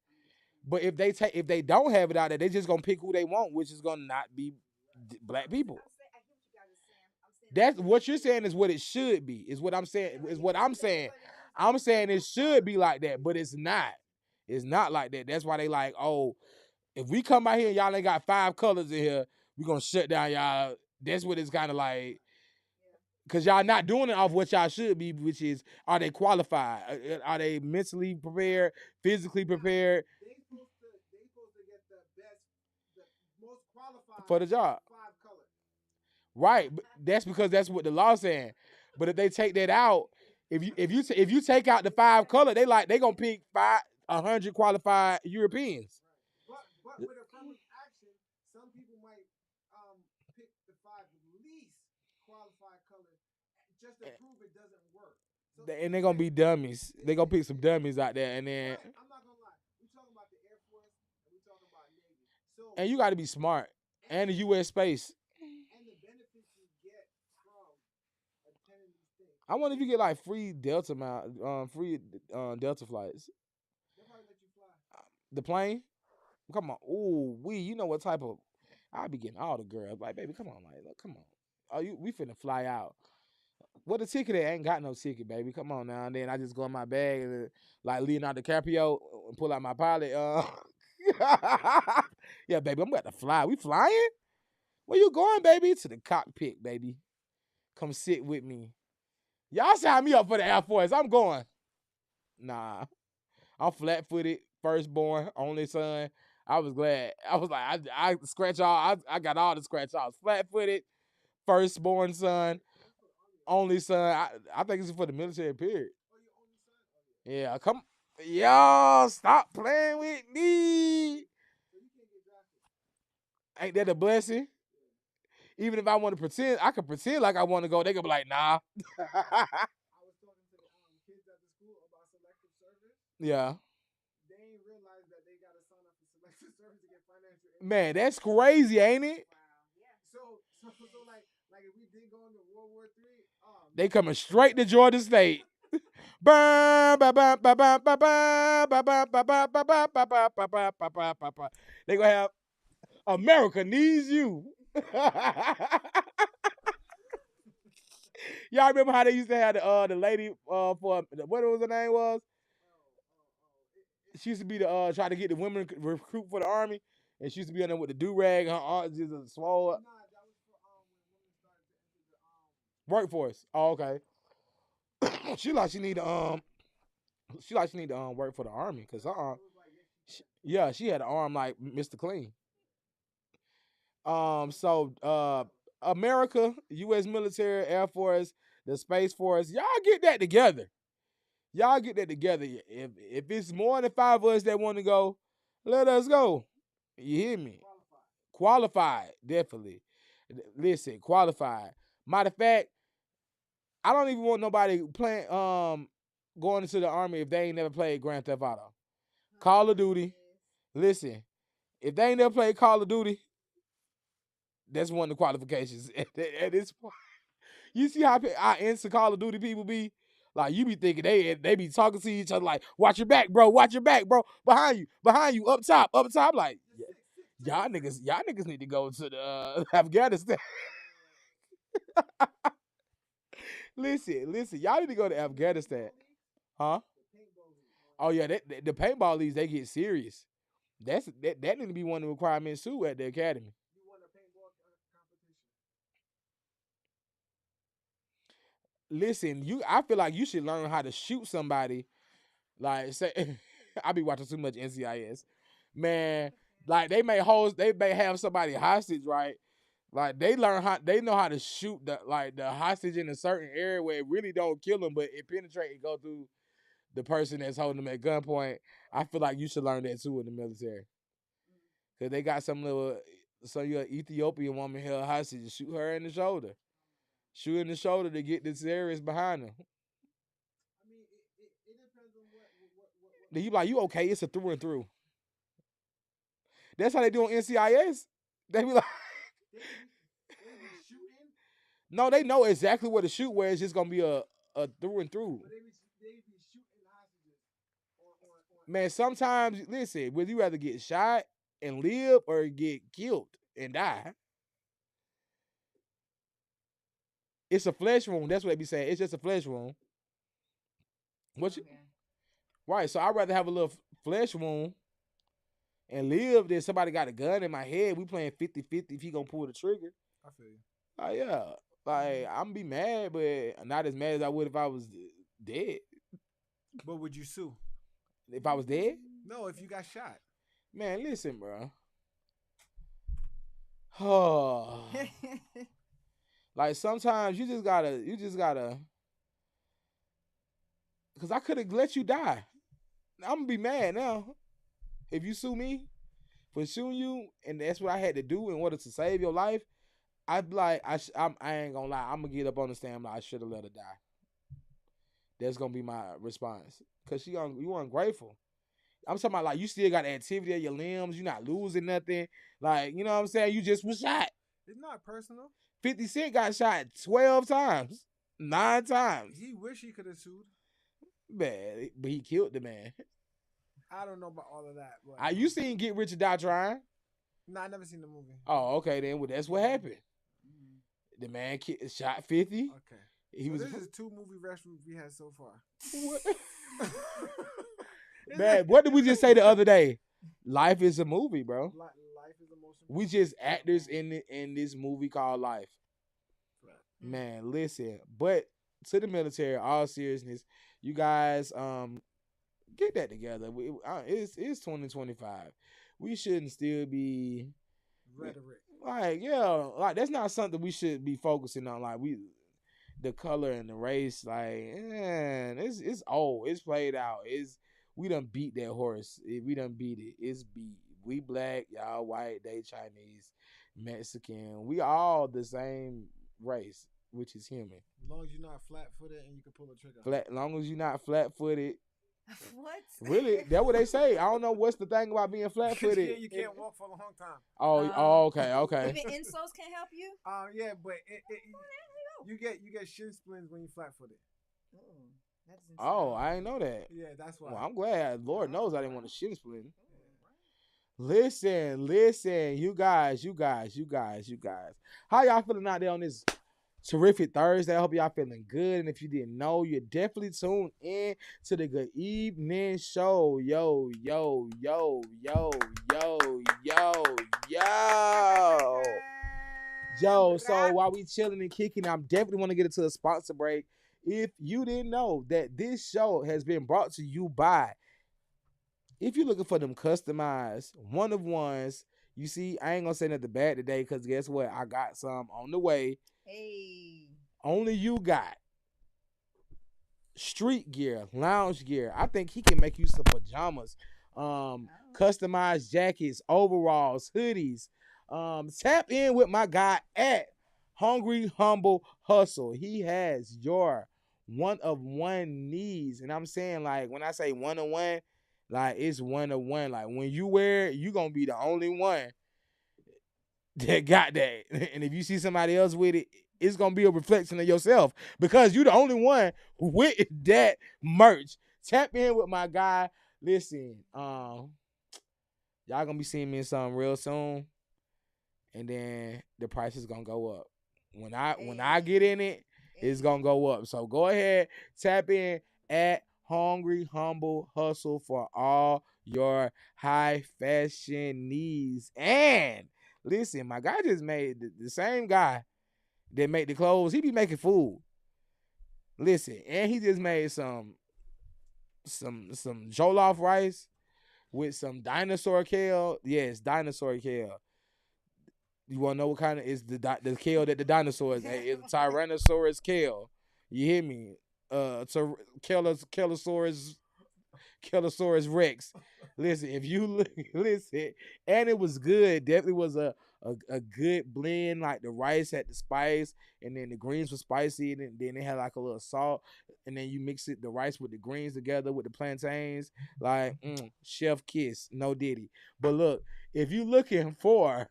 But if they don't have it out there, they just gonna pick who they want, which is gonna not be black people. I hear what you guys are saying. I'm saying That's what you're saying is what it should be. Is what I'm saying. Is what I'm saying. I'm saying it should be like that, but it's not. It's not like that. That's why they like, oh, if we come out here and y'all ain't got 5 colors in here, we gonna shut down y'all. That's what it's kind of like. Cause y'all not doing it off what y'all should be, which is, are they qualified? Are they mentally prepared, physically prepared They supposed to get the most qualified for the job? 5 colors. Right. But that's because that's what the law's saying. But if they take that out, if you take out the 5 color, they gonna pick 100 qualified Europeans. But with affirmative action, some people might pick the 5 least qualified colors just to prove it doesn't work. So, And they're gonna be dummies. They gonna pick some dummies out there, and then I'm not gonna lie. We talking about the Air Force and we talking about Navy. So and you got to be smart. And the U.S. space. and the benefits you get from attending these things. I wonder if you get like free Delta flights. They'll probably let you fly. The plane. Come on. Ooh, you know what type of? I'll be getting all the girls. Like, baby, come on, like, come on. Oh, we finna fly out. What the ticket at? I ain't got no ticket, baby. Come on now. And then I just go in my bag and like Leonardo DiCaprio and pull out my pilot. Yeah, baby, I'm about to fly. We flying? Where you going, baby? To the cockpit, baby. Come sit with me. Y'all sign me up for the Air Force. I'm going. Nah. I'm flat-footed, firstborn, only son. I was glad. I was like, I scratch all. I got all the scratch offs. Flat footed, firstborn son, only son. I think it's for the military period. Yeah, come. Y'all stop playing with me. Ain't that a blessing? Even if I want to pretend, I can pretend like I want to go. They gonna be like, nah. I was talking to the kids at the school about selective service. Yeah. They ain't realize that they gotta sign up for selective service to get financial aid. Man, that's crazy, ain't it? Wow. Yeah. So like if we did go into World War III, They coming straight to Georgia State. They gonna have America needs you. Y'all remember how they used to have the lady for what was her name was? She used to be the try to get the women recruit for the army, and she used to be on there with the do rag. Her arms just swole. nah, that was for when women started to enter the Workforce. Oh, okay. she like she need to work for the army because her arm. Yeah, she had an arm like Mr. Clean. America, U.S. military, Air Force, the Space Force, y'all get that together. Y'all get that together. If it's more than 5 of us that want to go, let us go. You hear me? Qualified, definitely. Listen, qualified. Matter of fact, I don't even want nobody playing going into the army if they ain't never played Grand Theft Auto. Call of Duty. Listen, if they ain't never played Call of Duty, that's one of the qualifications at this point. You see how our instant Call of Duty people be? Like, you be thinking they be talking to each other like, watch your back, bro, behind you, up top. Like, y'all niggas need to go to the Afghanistan. listen, y'all need to go to Afghanistan. Huh? Oh yeah, the paintball leagues, they get serious. That need to be one of the requirements too at the academy. You won a paintball competition. Listen, I feel like you should learn how to shoot somebody. Like, say, I be watching too much NCIS, man. Like they may have somebody hostage, right? Like they know how to shoot the hostage in a certain area where it really don't kill them, but it penetrate and go through the person that's holding them at gunpoint. I feel like you should learn that too in the military, cause they got some Ethiopian woman held hostage and shoot her in the shoulder. Shoot in the shoulder to get the terrorists behind her. I mean, it depends on what. Then you like, you okay? It's a through and through. That's how they do on NCIS. They be like, They be shooting. no, they know exactly where to shoot. Where it's just gonna be a through and through. But they be shooting hostages. On. Man, sometimes listen, would you rather get shot and live or get killed and die? It's a flesh wound. That's what they be saying. It's just a flesh wound. What you right? So I'd rather have a little flesh wound and live than somebody got a gun in my head. We playing 50-50 if he gonna pull the trigger. I feel you. Oh yeah. Like, I'm gonna be mad, but not as mad as I would if I was dead. But would you sue? If I was dead? No, if you got shot. Man, listen, bro. Oh. Like, sometimes you just gotta, because I could have let you die. I'm gonna be mad now. If you sue me for suing you, and that's what I had to do in order to save your life, I'd be like, I ain't gonna lie. I'm gonna get up on the stand. Like, I should have let her die. That's gonna be my response. Cause you ungrateful. I'm talking about, like, you still got activity of your limbs. You're not losing nothing. Like, you know what I'm saying? You just was shot. It's not personal. 50 Cent got shot 12 times. 9 times. He wish he could have sued. Man, but he killed the man. I don't know about all of that. But You seen Get Rich or Die Trying? No, I never seen the movie. Oh, okay, then. Well, that's what happened. The man shot 50. Okay. He was. This is 2 movie references we had so far. What? Man, what did we just say the other day? Life is a movie, bro. Life is a motion. We just actors in this movie called Life. Man, listen. But to the military, all seriousness, you guys Get that together. It's 2025. We shouldn't still be Rhetoric. like, yeah, like that's not something we should be focusing on. Like the color and the race, like, man, it's old. It's played out. We done beat that horse. We done beat it. It's beat. We black, y'all white, they Chinese, Mexican. We all the same race, which is human. As long as you're not flat footed and you can pull a trigger. Flat, long as you're not flat footed. What? Really? That's what they say. I don't know what's the thing about being flat footed. You can't walk for a long time. Oh, okay. Even insoles can help you. Yeah, but you get shin splints when you flat footed. That's insane. Oh, I didn't know that. Yeah, that's why. Well, I'm glad. Lord knows I didn't want to shin splint. Listen, you guys. How y'all feeling out there on this terrific Thursday? I hope y'all feeling good. And if you didn't know, you're definitely tuned in to the Good Evening Show. Yo. So while we chilling and kicking, I'm definitely want to get into a sponsor break. If you didn't know that this show has been brought to you by, if you're looking for them customized one-of-ones, you see, I ain't gonna say nothing bad today because guess what? I got some on the way. Hey. Only you got street gear, lounge gear. I think he can make you some pajamas, customized jackets, overalls, hoodies. Tap in with my guy at Hungry Humble Hustle. He has your one-of-one needs. And I'm saying, like, when I say one-of-one, like, it's one-of-one. Like, when you wear it, you're going to be the only one that got that. And if you see somebody else with it, it's going to be a reflection of yourself because you're the only one with that merch. Tap in with my guy. Listen, y'all going to be seeing me in something real soon. And then the price is going to go up. When I get in it, it's going to go up. So go ahead, tap in at Hungry Humble Hustle for all your high fashion needs. And listen, my guy just made the same guy that make the clothes. He be making food. Listen, and he just made some jollof rice with some dinosaur kale. Yes, dinosaur kale. You want to know what kind of is the kale that the dinosaurs ate? It's Tyrannosaurus kale. You hear me? Kelosaurus Rex. Listen, if you listen, and it was good. Definitely was a good blend. Like the rice had the spice, and then the greens were spicy, and then they had like a little salt, and then you mix the rice with the greens together with the plantains. Like chef kiss, no diddy. But look, if you looking for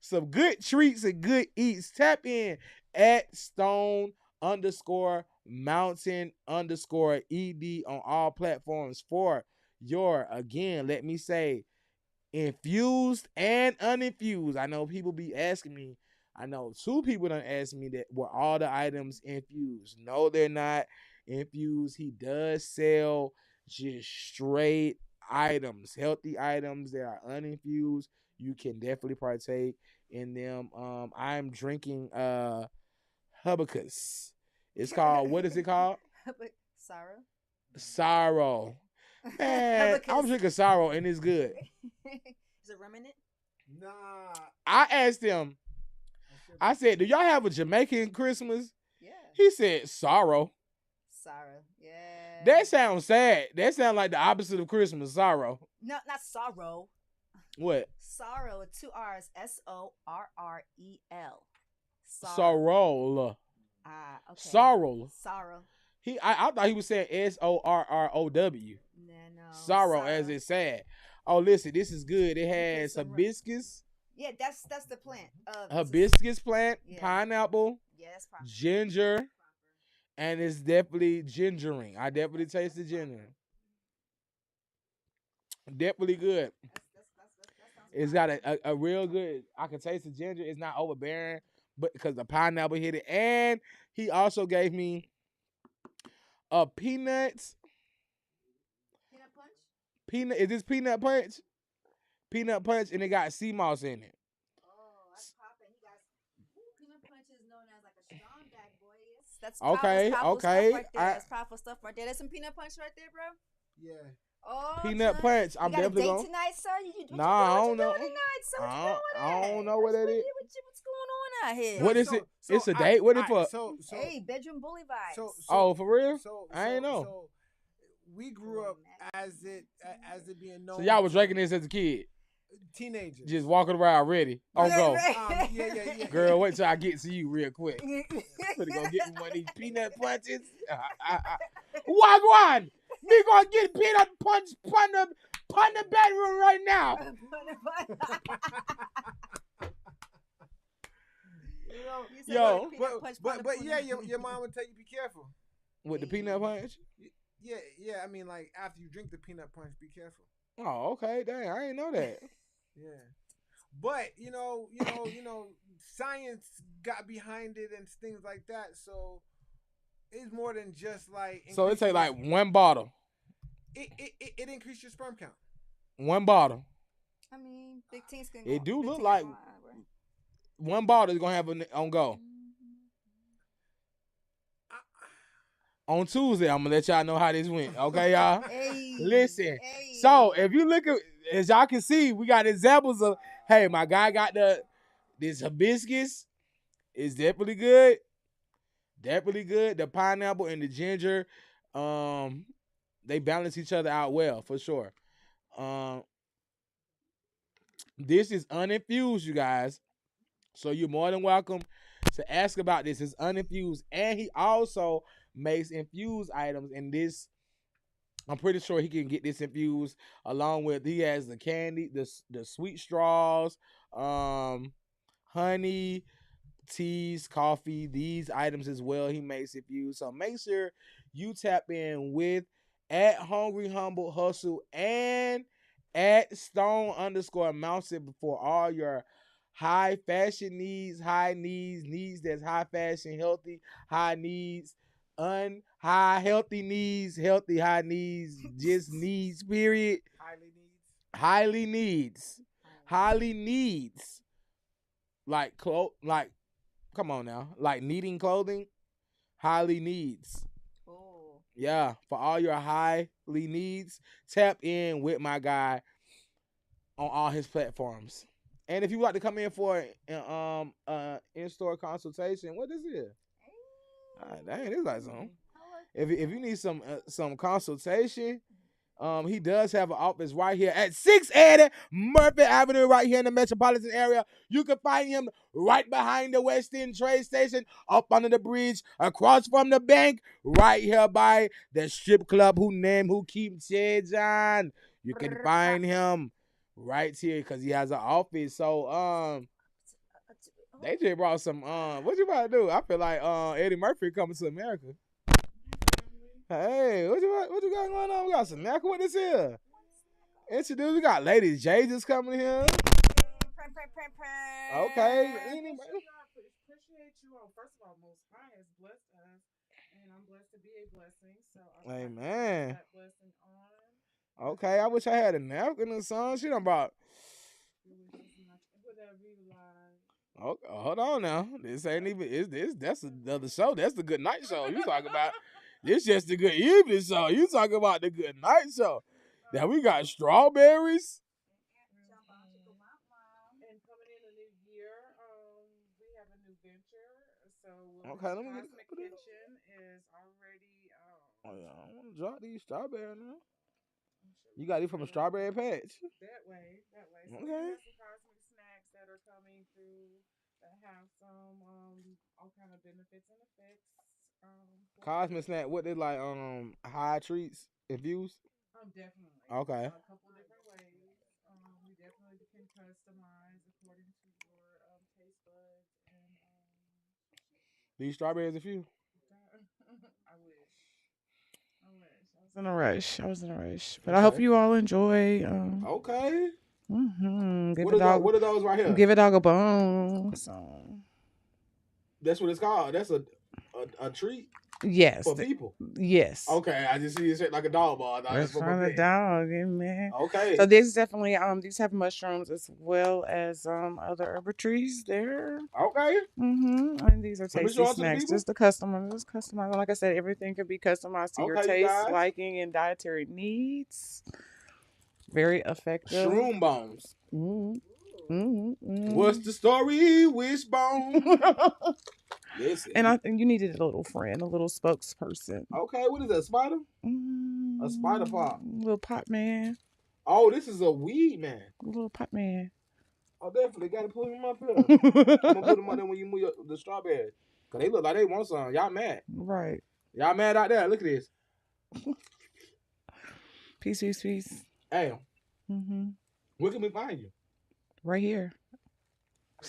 some good treats and good eats, tap in at Stone_Mountain_ED on all platforms for your, again, let me say, infused and uninfused. I know people be asking me. I know 2 people done asked me that were all the items infused. No, they're not infused. He does sell just straight items, healthy items that are uninfused. You can definitely partake in them. I'm drinking hibiscus. It's called, what is it called? Sorrow. Man, I'm drinking sorrow and it's good. Is it remnant? Nah. I asked him, I said, do y'all have a Jamaican Christmas? Yeah. He said sorrow. Sorrow. Yeah. That sounds sad. That sounds like the opposite of Christmas, sorrow. No, not sorrow. What? Sorrow with 2 R's. SORREL. Sorrow. Okay. Sorrow. Sorrow. I thought he was saying SORROW. No. Sorrow, as it's sad. Oh, listen, this is good. It has hibiscus. Yeah, that's the plant. Hibiscus plant, yeah. Pineapple, yeah, that's proper. ginger, and it's definitely gingering. I definitely taste the ginger. Definitely good. It's got a real good. I can taste the ginger. It's not overbearing, but because the pineapple hit it, and he also gave me a peanuts. Peanut punch. Peanut. Is this peanut punch? Peanut punch, and it got sea moss in it. Oh, that's popping. You guys, peanut punch is known as like a strong bag, boy. That's Okay, powerful stuff okay. right there. That's powerful stuff right there. That's some peanut punch right there, bro. Yeah. Oh, Peanut John. punch. You I'm got a definitely date going. tonight, sir? Nah, I What you don't know. doing tonight, sir? What you I doing don't, with I that? don't know what that is. What's going on out here? What is it? It's a date. What it for? Hey, bedroom bully vibes. Oh, for real? So I ain't know. So we grew up as it being known. So y'all was drinking this as a kid, teenagers, just walking around ready on go. Yeah. Girl, wait till I get to you real quick. Gonna go get me one of these peanut punches. Wagwan! Me gonna get peanut punch pun the bedroom right now. Yo, but yeah, your mom would tell you be careful with the peanut punch. Yeah. I mean, like after you drink the peanut punch, be careful. Oh, okay. Dang, I didn't know that. Yeah, but you know, science got behind it and things like that. So it's more than just like. So it take like one bottle. It increased your sperm count. One bottle. I mean, big teens can. It do look like one bottle is gonna have on go. On Tuesday, I'm gonna let y'all know how this went. Okay, y'all. Hey, listen. Hey. So if you look at, as y'all can see, we got examples of. Hey, my guy got this hibiscus. It's definitely good. Definitely good. The pineapple and the ginger, they balance each other out well for sure. This is uninfused, you guys. So you're more than welcome to ask about this. It's uninfused, and he also makes infused items. And this, I'm pretty sure he can get this infused along with. He has the candy, the sweet straws, honey, teas, coffee. These items as well. He makes infused. So make sure you tap in with at Hungry Humble Hustle and at Stone_Mountain for all your high fashion needs, needs that's high fashion, healthy, high needs, high healthy needs, healthy high needs, just needs, period. Highly needs. Like come on now. Like needing clothing, highly needs. Oh. Yeah, for all your highly needs, tap in with my guy on all his platforms. And if you would like to come in for in-store consultation, what is it? Dang, this is like something. If you need some consultation, he does have an office right here at 680 Murphy Avenue, right here in the metropolitan area. You can find him right behind the West End train station, up under the bridge, across from the bank, right here by the strip club who keeps John. You can find him right here because he has an office. So they just brought some what you about to do? I feel like Eddie Murphy coming to America. Hey, what you got going on? We got some snack. What this here? Introduce. We got Lady J just coming here. Okay. Appreciate you. First of all, Most High has blessed us, and I'm blessed to be a blessing. So Amen. That blessing on. Okay, I wish I had a napkin or something. She done brought. Whatever you like. Okay, hold on now. This ain't even. That's another show. That's the good night show you talking about. This just the good evening show. You talking about the good night show. Now we got strawberries. And coming in the new year, we have a new venture. So okay, let me Cosmic Kitchen is already. Oh yeah, I want to drop these strawberries now. You got these from a strawberry patch. That way. So okay. We have some cosmic snacks that are coming through that have some all kind of benefits and effects. Cosmic snack, what they like? High treats infused. Definitely. Okay. A couple of different ways. We definitely can customize according to your taste buds and. These strawberries infused. I was in a rush. But okay. I hope you all enjoy. Okay. What are those right here? Give a dog a bone. So. That's what it's called. That's a treat. Yes. For people. Yes. Okay, I just see it shaped like a dog ball. I thought That's that's for from my the pet. dog, man. Okay. So there's definitely these have mushrooms as well as other herb trees there. Okay. And these are Let me tasty show it to the snacks. people. Just customized. Like I said, everything can be customized to your Okay, you taste, guys. liking, and dietary needs. Very effective. Shroom bones. Mm-hmm. What's the story, Wishbone? Listen. And you needed a little friend, a little spokesperson. Okay, what is that, a spider? A spider pop. Little pot man. Oh, this is a weed man. A little pot man. Oh, definitely got to put him up here. I'm gonna put him up there when you move the strawberry. Cause they look like they want some. Y'all mad? Right. Y'all mad out there? Look at this. Peace. Hey, where can we find you? Right here.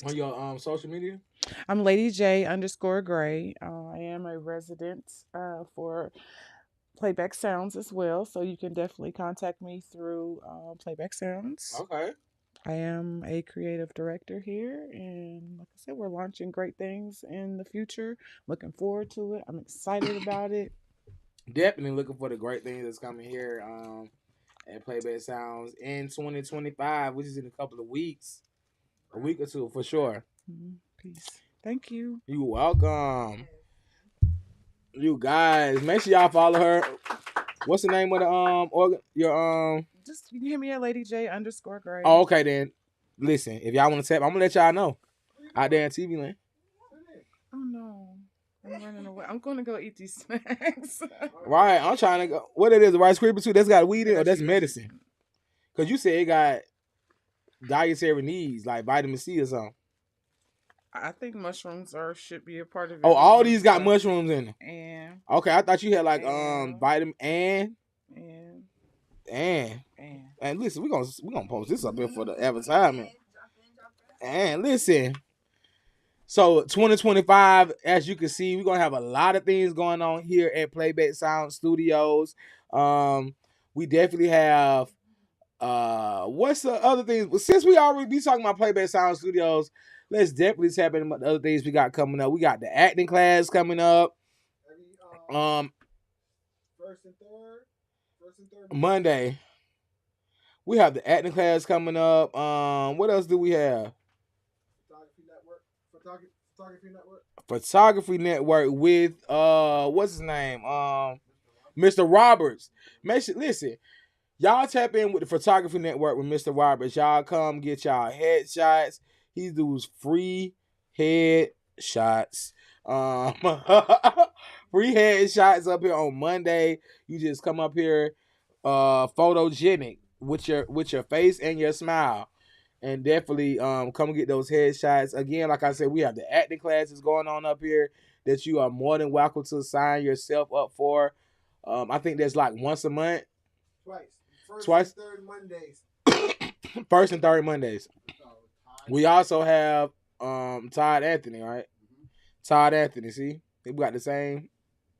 On your social media? I'm Lady J_Gray. I am a resident for Playback Sounds as well, so you can definitely contact me through Playback Sounds. Okay. I am a creative director here, and like I said, we're launching great things in the future. Looking forward to it. I'm excited about it. Definitely looking for the great things that's coming here at Playback Sounds in 2025, which is in a couple of weeks. A week or two, for sure. Peace. Thank you. You're welcome. You guys, make sure y'all follow her. What's the name of the Just you can hit me at Lady J_Gray. Oh, okay then. Listen, if y'all want to tap, I'm gonna let y'all know. Out there in TV land. Oh no. I'm running away. I'm gonna go eat these snacks. Right, I'm trying to go. What it is, the Rice Krispie too? That's got weed in, or that's medicine? Cause you said it got dietary needs like vitamin C or something. I think mushrooms should be a part of it. Oh, all these got mushrooms in them. And okay, I thought you had like vitamin and listen, we're gonna post this up here for the advertisement. And listen. So 2025, as you can see, we're gonna have a lot of things going on here at Playback Sound Studios. We definitely have what's the other things? Since we already be talking about Playback Sound Studios, let's definitely tap into the other things we got coming up. We got the acting class coming up. First and third Monday. We have the acting class coming up. What else do we have? Photography Network with what's his name? Mr. Roberts. Listen, y'all tap in with the Photography Network with Mr. Roberts. Y'all come get y'all headshots. He does free headshots. Free headshots up here on Monday. You just come up here photogenic with your face and your smile. And definitely come get those headshots. Again, like I said, we have the acting classes going on up here that you are more than welcome to sign yourself up for. I think there's like once a month. Twice. And third Mondays. First and third Mondays. We also have Todd Anthony, right? Todd Anthony, see? We got the same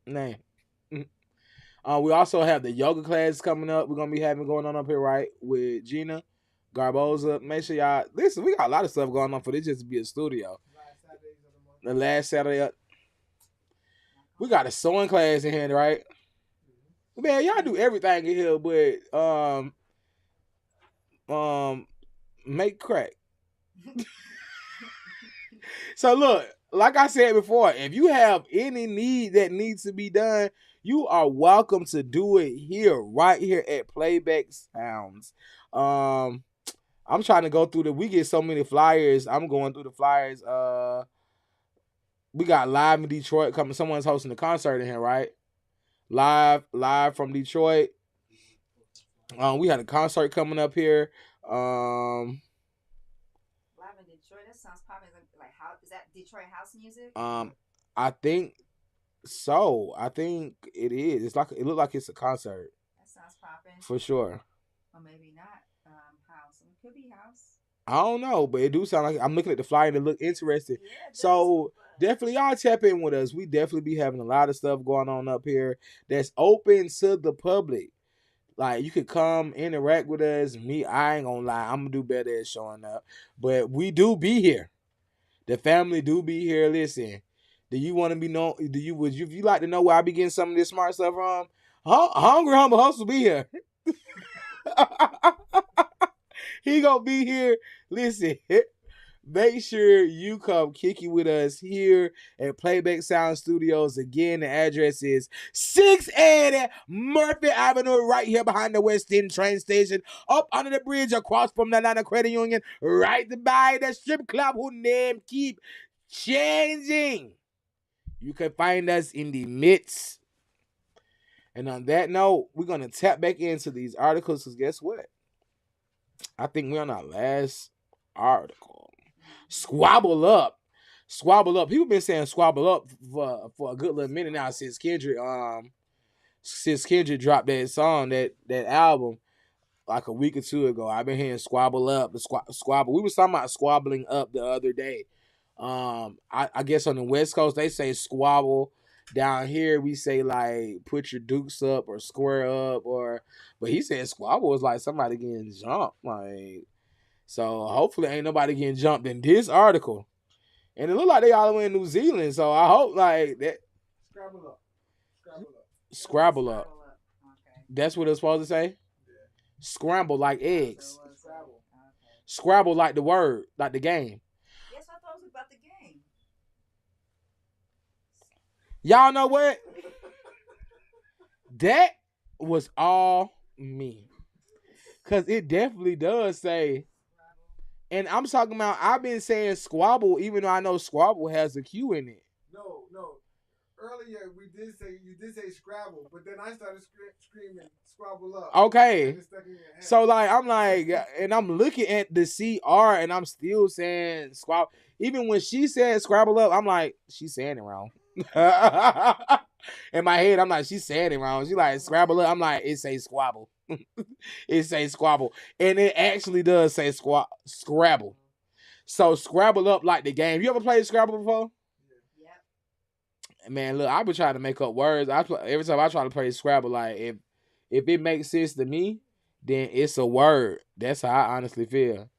name. We also have the yoga class coming up. We're going to be having going on up here, right? With Gina Garboza. Make sure y'all listen. We got a lot of stuff going on for this just to be a studio. The last Saturday. We got a sewing class in here, right? Man, y'all do everything in here, but make crack. So look, like I said before, if you have any need that needs to be done, you are welcome to do it here, right here at Playback Sounds. I'm trying to go through we get so many flyers. I'm going through the flyers. We got live in Detroit coming. Someone's hosting a concert in here, right? Live from Detroit. We had a concert coming up here. Live in Detroit. That sounds popping. Like how is that Detroit house music? I think so. I think it is. It looked like it's a concert. That sounds popping. For sure. Or maybe not. House. It could be house. I don't know, but it do sound like I'm looking at the flyer and it look interesting. Yeah, so definitely y'all tap in with us. We definitely be having a lot of stuff going on up here that's open to the public. Like you could come interact with us. I ain't gonna lie, I'm gonna do better at showing up. But we do be here. The family do be here. Listen, Do you want to be known? If you like to know where I be getting some of this smart stuff from? Hungry Humble Hustle be here. He gonna be here. Listen, make sure you come kick it with us here at Playback Sound Studios. Again, the address is 680 Murphy Avenue, right here behind the West End train station, up under the bridge across from the Atlanta Credit Union, right by the strip club whose name keep changing. You can find us in the midst. And on that note, we're going to tap back into these articles because guess what? I think we're on our last article. Squabble up. Squabble up. People been saying squabble up for a good little minute now since Kendrick dropped that song, that album like a week or two ago. I've been hearing squabble up, the squabble. We were talking about squabbling up the other day. I guess on the West Coast they say squabble. Down here we say like put your dukes up or square up, but he said squabble was like somebody getting jumped. Like, so hopefully ain't nobody getting jumped in this article. And it look like they all the way in New Zealand, so I hope like that. Scrabble up. Scrabble up. Okay. That's what it's supposed to say. Yeah. Scramble like eggs. Scrabble. Okay. Scrabble like the word, like the game. Yes, I thought it was about the game. Y'all know what? That was all me. Cause it definitely does say, and I'm talking about I've been saying squabble, even though I know squabble has a Q in it. No. Earlier you did say Scrabble, but then I started screaming squabble up. Okay. And it stuck in your head. So like I'm like, and I'm looking at the CR and I'm still saying squabble. Even when she said scrabble up, I'm like, she's saying it wrong. In my head, I'm like, she's saying it wrong. She like scrabble up. I'm like, it say squabble. It say squabble. And it actually does say Scrabble. So Scrabble up like the game. You ever played Scrabble before? Yep. Man, look, I've been trying to make up words. Every time I try to play Scrabble, like if it makes sense to me, then it's a word. That's how I honestly feel.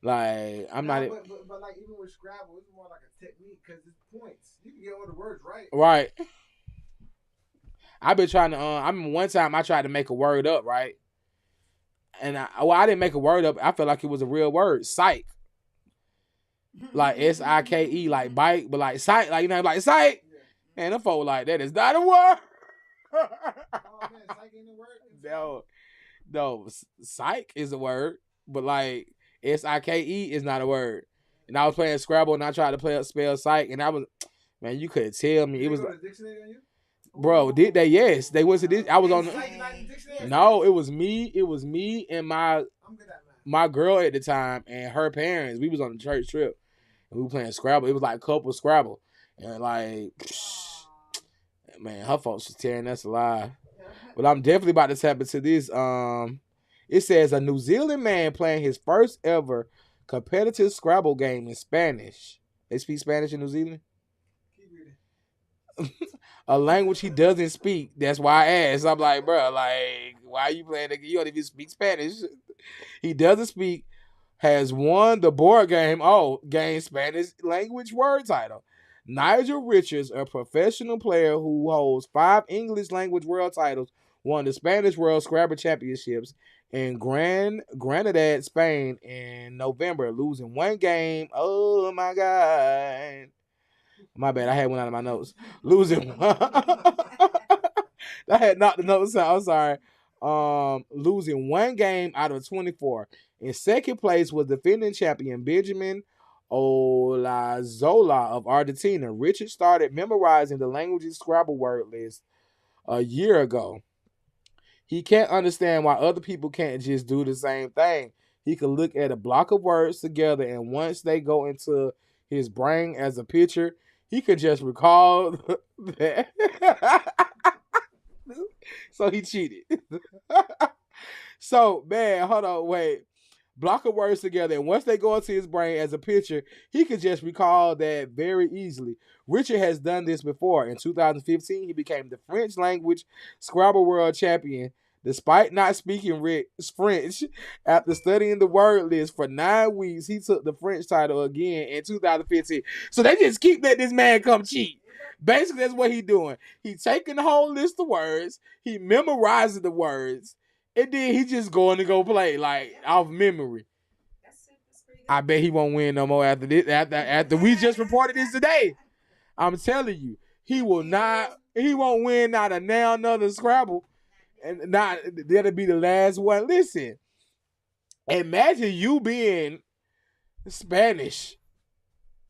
Like I'm not. But like even with Scrabble, it's more like a technique because it's points. You can get all the words right. Right. I've been trying to. I mean, one time I tried to make a word up, right? And I didn't make a word up. I felt like it was a real word, psych. Like SIKE, like bike, but like psych, like you know, like psych. Yeah. And the folk like that is not a word. Oh man, psych ain't a word. No, psych is a word, but like SIKE is not a word. And I was playing Scrabble and I tried to spell psych, and I was, man, you couldn't tell me. Did it was they go like, to dictionary on you? bro, did they? Yes, they went to this. I was on. Dictionary? No, it was me. It was me and I'm good at math. my girl at the time and her parents. We was on a church trip and we were playing Scrabble. It was like a couple Scrabble, and like, man, her folks was tearing us alive. But I'm definitely about to tap into this. It says a New Zealand man playing his first ever competitive Scrabble game in Spanish. They speak Spanish in New Zealand? Keep reading. A language he doesn't speak. That's why I asked. I'm like, bro, like, why are you playing? You don't even speak Spanish. He doesn't speak. Has won the board game. Game Spanish language word title. Nigel Richards, a professional player who holds 5 English language world titles, won the Spanish World Scrabble Championships in Granada, Spain in November, losing 1 game. Oh my God. My bad, I had one out of my notes. Losing one. I had knocked the notes out. I'm sorry. Losing 1 game out of 24. In second place was defending champion Benjamin Olazola of Argentina. Richard started memorizing the language's Scrabble word list a year ago. He can't understand why other people can't just do the same thing. He can look at a block of words together, and once they go into his brain as a picture, he can just recall that. So he cheated. So, man, hold on, wait. Block of words together, and once they go into his brain as a picture, he can just recall that very easily. Richard has done this before. In 2015, he became the French language Scrabble World Champion. Despite not speaking French, after studying the word list for 9 weeks, he took the French title again in 2015. So they just keep letting this man come cheat. Basically, that's what he doing. He taking the whole list of words, he memorizing the words, and then he just going to go play like off memory. That's pretty good. I bet he won't win no more after this. After we just reported this today. I'm telling you, he will not. He won't win not a now another Scrabble, and not that'll be the last one. Listen, imagine you being Spanish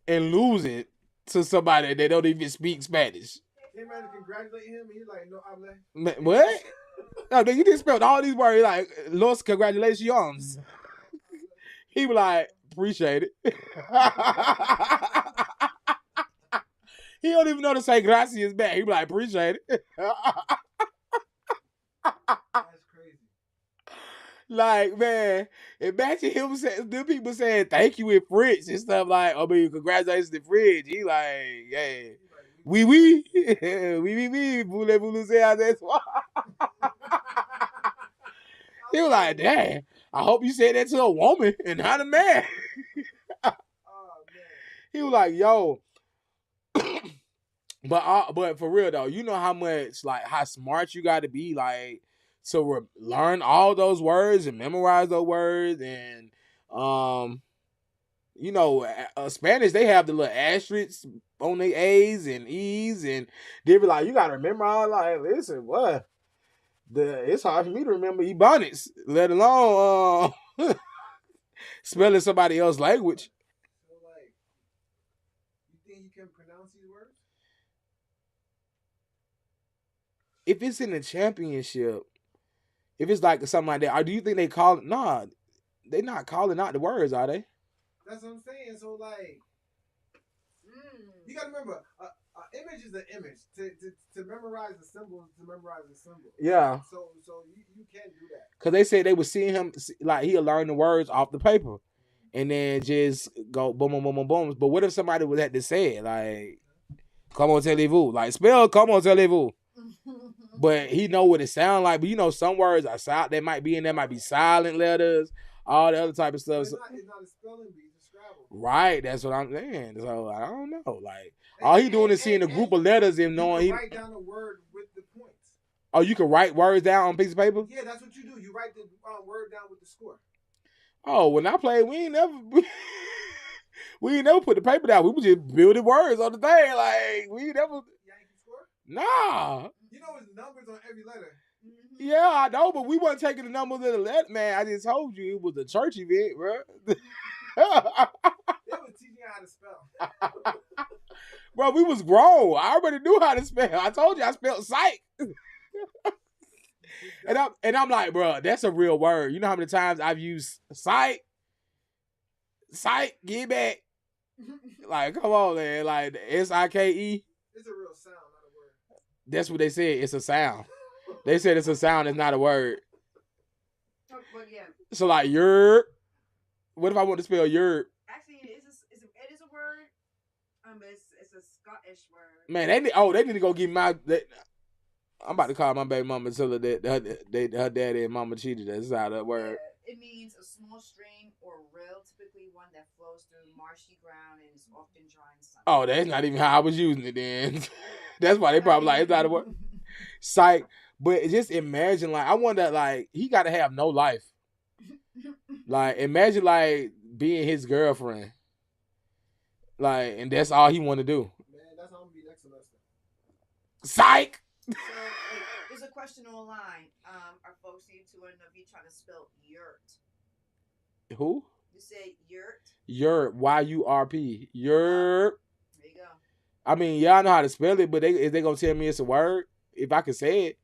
and losing to somebody that don't even speak Spanish. He man to congratulate him, and he's like, no habla. What? No, you just spelled all these words like "Los congratulations." He was like, "Appreciate it." He don't even know to say gracias back. He be like, "Appreciate it." That's crazy. Like, man, imagine him saying, them people saying thank you in French and stuff like, I mean, congratulations in French. He like, yeah. Oui, oui. Oui, oui, oui. Voulez-vous nous dire this one? He was like, damn, I hope you said that to a woman and not a man. Oh, man. He was like, yo. But for real though, you know how much, like, how smart you got to be, like, to learn all those words and memorize those words. And you know, Spanish, they have the little asterisks on their A's and E's, and they be like, you gotta remember all. Like, listen, what? It's hard for me to remember Ebonics, let alone spelling somebody else's language. So, like, you think you can pronounce these words? If it's in the championship, if it's like something like that, or do you think they call it? Nah, they not calling out the words, are they? That's what I'm saying. So, like, you gotta remember, image is an image. To memorize the symbol, to memorize the symbol. Yeah. So you can't do that. Because they say they would see him, like, he'll learn the words off the paper and then just go boom, boom, boom, boom, boom. But what if somebody would have to say it? Like, come on, tell-vous. Like, spell, come on, tell-vous. But he know what it sound like. But you know, some words are silent. They might be in there, might be silent letters, all the other type of stuff. It's not a spelling bee, it's a Scrabble. Right, that's what I'm saying. So I don't know. Like, all he doing is seeing a group of letters and knowing you can write down a word with the points. Oh, you can write words down on a piece of paper? Yeah, that's what you do. You write the word down with the score. Oh, when I played, we ain't never put the paper down. We was just building words on the thing. Like, we never. Yankee score? Nah. You know it's numbers on every letter. Yeah, I know, but we wasn't taking the numbers of the letter, man. I just told you it was a church event, bro. They was teaching you how to spell. Bro, we was grown. I already knew how to spell. I told you I spelled psych. And I'm like, bro, that's a real word. You know how many times I've used psych? Psych, get back. Like, come on, man. Like, S-I-K-E. It's a real sound, not a word. That's what they said. It's a sound. They said it's a sound. It's not a word. Oh, but yeah. So, like, yerp. What if I want to spell yerp? Actually, it is a word. It's a Scottish word. Man, they need to go get my. I'm about to call my baby mama and tell her that her daddy and mama cheated. That's how that word. Yeah, it means a small stream or rill, typically one that flows through marshy ground and is often dry and sunny. Oh, that's not even how I was using it then. That's why they probably like, it's not a word. Psych. But just imagine, like, I wonder, like, he got to have no life. Like, imagine, like, being his girlfriend. Like, and that's all he want to do. Man, that's how I'm going to be next semester. Psych! So, there's a question online. Our folks need to know if you're trying to spell yurt. Who? You say yurt? Yurt. Y-U-R-P. Yurt. There you go. I mean, y'all know how to spell it, but is they going to tell me it's a word? If I can say it.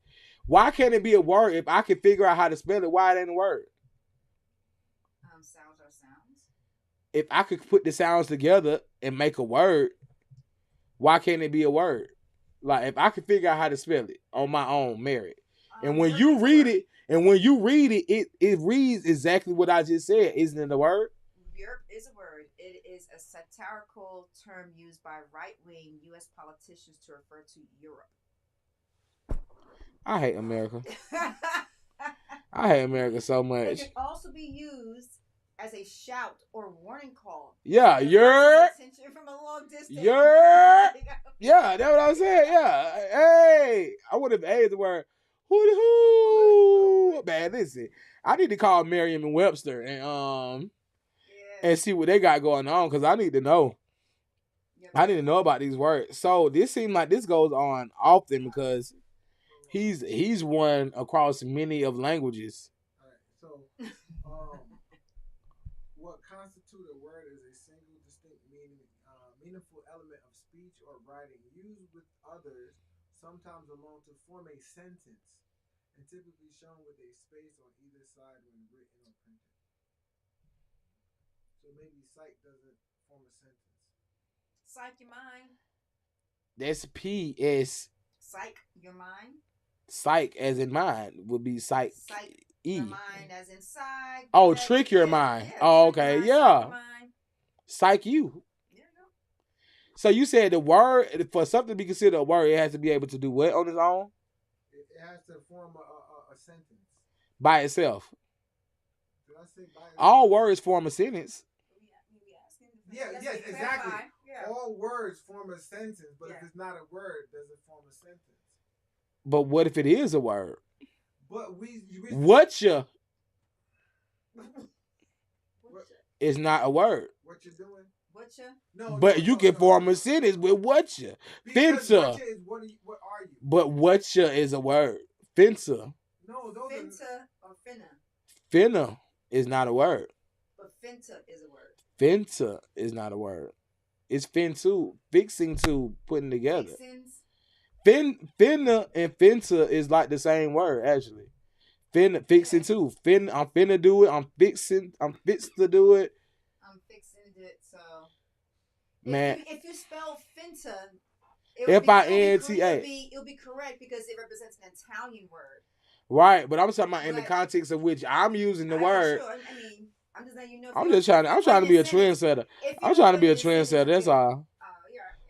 Why can't it be a word? If I can figure out how to spell it, why it ain't a word? Sounds are sounds. If I could put the sounds together and make a word, why can't it be a word? Like, if I could figure out how to spell it on my own merit. And when you read it, it reads exactly what I just said. Isn't it a word? Europe is a word. It is a satirical term used by right-wing U.S. politicians to refer to Europe. I hate America. I hate America so It much. can also be used as a shout or warning call. Yeah, The you're. person's attention from a long distance. Yeah, yeah, that's what I'm saying. Yeah, hey, I would have added the word hoo. Man, listen, I need to call Merriam and Webster and Yeah. see what they got going on because I need to know. Yep. I need to know about these words. So this seems like this goes on often because he's one across many of languages. All right. So, what constitutes a word is a single, distinct meaningful element of speech or writing used with others, sometimes alone, to form a sentence, and typically shown with a space on either side when written or printed. So maybe sight doesn't form a sentence. Psych your mind. That's P.S. Psych your mind. Psych as in mind would be psych. Psych E. your mind as inside. Oh, trick your mind. Oh, okay, yeah. Psych you. Yeah, no. So you said the word, for something to be considered a word, it has to be able to do what on its own? It has to form a sentence. By itself. Did I say by itself? All words form a sentence. Yeah, yes, exactly. Yeah. All words form a sentence, but if it's not a word, does it form a sentence? But what if it is a word? But Whatcha is not a word. What you're doing? Whatcha? No. But you can form a sentence with whatcha. Fencer. Whatcha is what are you? But whatcha is a word. Fencer. No, those Finta or finna. Finna is not a word. But finta is a word. Fencer is not a word. It's fin to, fixing to, putting together. Finna and fencer is like the same word, actually. Fixing to. I'm finna do it. I'm fixed to do it. I'm fixing it, so. Man. If you spell finta, F-I-N-T-A. It'll be correct because it represents an Italian word. Right, but I'm talking about in the context of which I'm using the word. Sure. I mean, I'm just letting you know. I'm trying to be a trendsetter. I'm trying to be a trendsetter. That's all.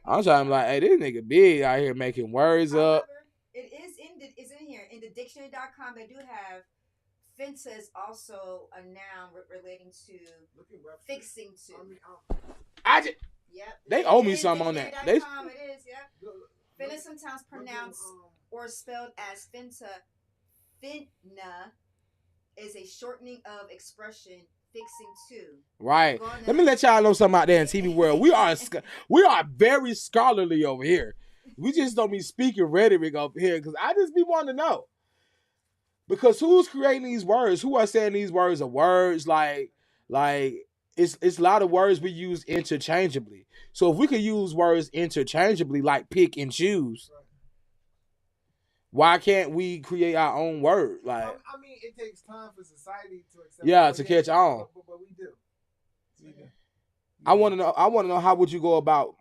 I'm trying to be like, hey, this nigga big out here making words up. It's in here. In the dictionary.com, they do have finta is also a noun relating to fixing to. Yep. They owe me something on that. It is, yep. Finna is sometimes pronounced or spelled as finta. Finna is a shortening of expression fixing to. Right. Let me let y'all know something out there in TV world. We are very scholarly over here. We just don't be speaking rhetoric over here because I just be wanting to know. Because who's creating these words? Who are saying these words are words? Like it's a lot of words we use interchangeably. So if we could use words interchangeably, like pick and choose, why can't we create our own word? Like, I mean, it takes time for society to accept. Yeah, to catch on. But we do. I want to know how would you go about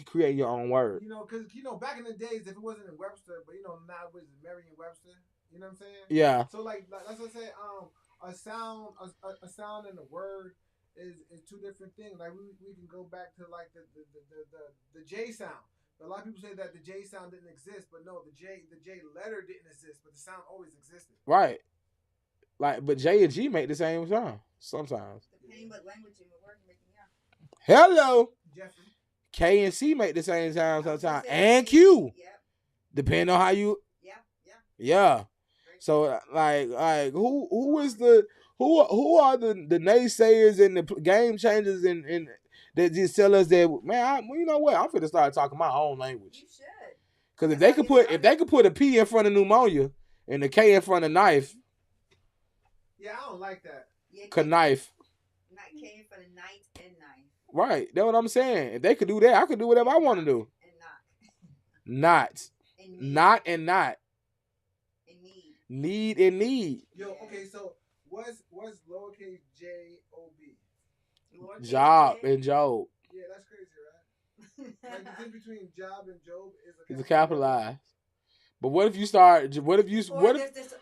creating your own word? Because back in the days, if it wasn't in Webster, but now it's Merriam-Webster. You know what I'm saying? Yeah. So like that's what I say. A sound and a word is two different things. Like we can go back to like the J sound. A lot of people say that the J sound didn't exist, but no, the J letter didn't exist, but the sound always existed. Right. Like, but J and G make the same sound sometimes. Depending what language and what word you're making, Hello. Jeffrey. K and C make the same sound sometimes, and Q. Yep. Depending on how you. Yeah. So like who are the naysayers and the game changers and that just tell us that, man, you know what? I'm finna start talking my own language. You should. Because if they could put a P in front of pneumonia and a K in front of knife. Yeah, I don't like that. Knife. Not K in front of night and knife. Right. That's what I'm saying. If they could do that, I could do whatever I want to do. And not. And not and not. And need. Need and need. Yo, okay, so what's lowercase J-O-B? Job and Job. Yeah, that's crazy, right? Like the difference between job and Job is a capitalized. But what if you start? What if you? What if?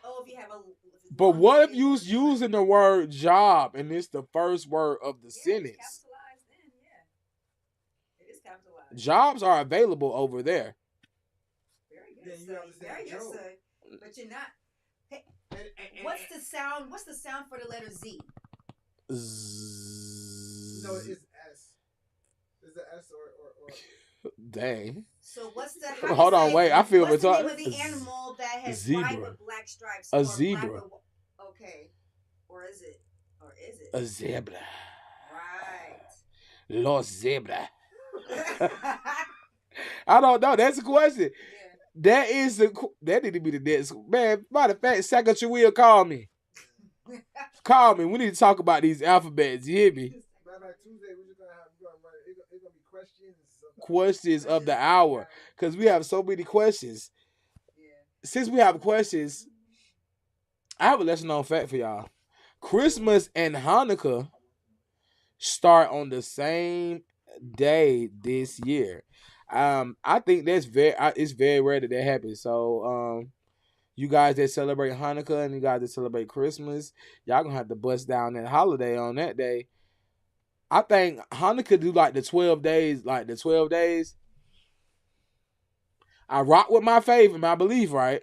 But what if you using the word job and it's the first word of the sentence? It's capitalized then, yeah. It is capitalized. Jobs are available over there. Very good, sir. Very good, sir. But you're not. What's the sound? What's the sound for the letter Z? No, it's S. Is the S or Dang. So what's the? Hold on, wait. I feel what's the name retarded. of the animal that has Zebra. white with black stripes? A or zebra. Black with, okay. Or is it? A zebra. Right. Los zebra. I don't know. That's the question. Yeah. That need to be the next. Man, matter of fact, Secretary will call me. Call me. We need to talk about these alphabets. You hear me? By Tuesday, we're just it's gonna be questions of the hour. Because we have so many questions. Yeah. Since we have questions, I have a lesson known fact for y'all. Christmas and Hanukkah start on the same day this year. I think it's very rare that happens. So you guys that celebrate Hanukkah and you guys that celebrate Christmas, y'all gonna have to bust down that holiday on that day. I think Hanukkah do like the 12 days, I rock with my faith and my belief, right?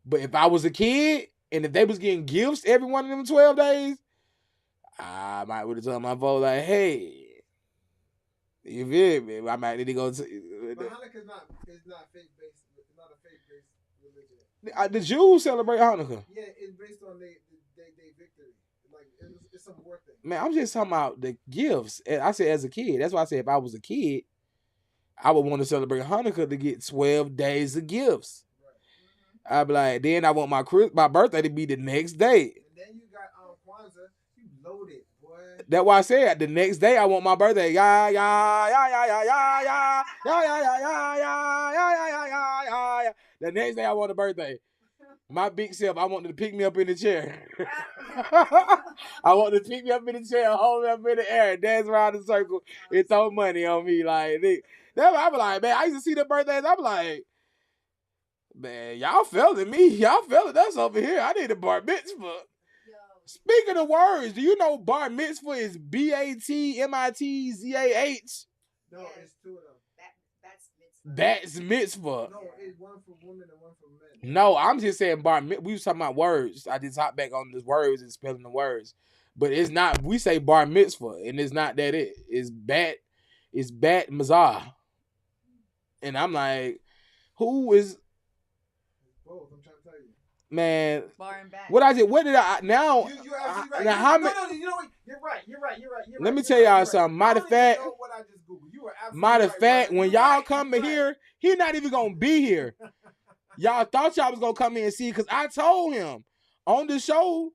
But if I was a kid and if they was getting gifts every one of them 12 days, I might would have told my vote like, hey, you feel me? I might need to go to. But Hanukkah is not faith-based. It's not a faith-based religion. The Jews celebrate Hanukkah. Yeah, it's based on their victory. Like it's some war thing. Man, I'm just talking about the gifts. I said as a kid. That's why I said if I was a kid, I would want to celebrate Hanukkah to get 12 days of gifts. Right. I'd be like, then I want my birthday to be the next day. And then you got Kwanzaa. You loaded, boy. That's why I said the next day I want my birthday. Yeah, yeah, yeah, yeah, yeah, yeah, yeah, yeah, yeah, yeah, yeah, yeah, yeah, yeah, yeah. The next day I want a birthday. My big self, I want to pick me up in the chair. I want to pick me up in the chair, hold me up in the air, dance around the circle, and throw money on me. Like, I be like, man, I used to see the birthdays. I be like, man, y'all failing me. Y'all failing us over here. I need a bar mitzvah. Speaking of words, do you know bar mitzvah is BATMITZAH? No, it's two of them. That's mitzvah. No, it's one for women and one for men. No, I'm just saying bar mitzvah. We was talking about words. I just hop back on the words and spelling the words. But it's not, we say bar mitzvah, and it's not that it. It's bat mazah. And I'm like, who is... Both, I'm trying to tell you. Man, bar and back. What did I now? You absolutely right. Now how many? No, you know what? You're right. Let me tell y'all something. Matter of fact, right. When y'all come here, he not even gonna be here. Y'all thought y'all was gonna come in and see, because I told him on the show,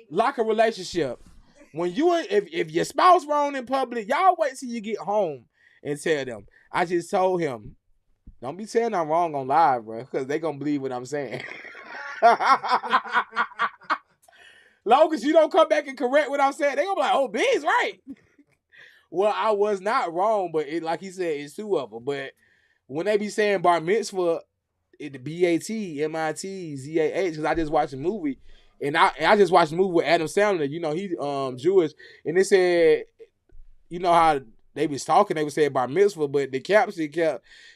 like a relationship. When if your spouse wrong in public, y'all wait till you get home and tell them. I just told him, don't be saying I'm wrong on live, bro, because they gonna believe what I'm saying. Long as you don't come back and correct what I'm saying, they gonna be like, oh, B's right. Well, I was not wrong, but like he said, it's two of them. But when they be saying bar mitzvah, the BATMITZAH, because I just watched the movie, and I just watched the movie with Adam Sandler. You know, he Jewish, and they said, you know how they was talking, they would say bar mitzvah, but the caption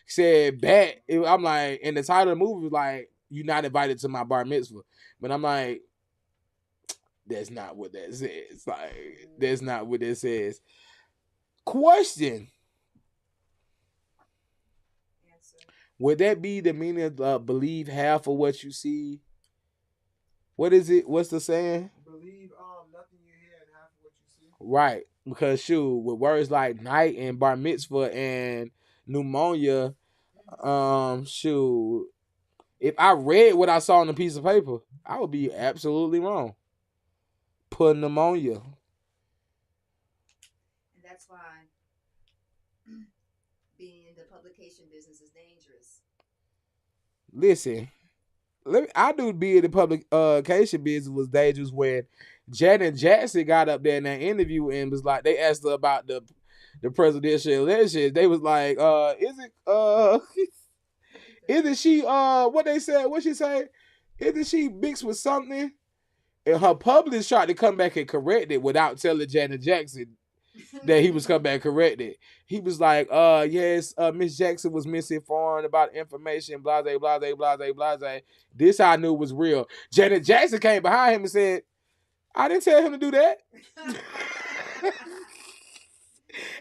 said bat. I'm like, and the title of the movie was like, "You not invited to my bar mitzvah," but I'm like, that's not what that says. Like, that's not what it says. Question. Answer. Would that be the meaning of believe half of what you see? What is it? What's the saying? Believe nothing you hear and half of what you see. Right. Because shoot, with words like night and bar mitzvah and pneumonia, shoot, if I read what I saw on a piece of paper, I would be absolutely wrong. Pneumonia. And that's why being in the publication business is dangerous. Listen, I do be in the publication business was dangerous when Janet Jackson got up there in that interview and was like, they asked her about the presidential election. They was like, isn't she what they said? What she say? Isn't she mixed with something? And her publisher tried to come back and correct it without telling Janet Jackson that he was coming back corrected. He was like, yes, Miss Jackson was misinformed about information, blase, blase, blase, blase. This I knew was real. Janet Jackson came behind him and said, I didn't tell him to do that.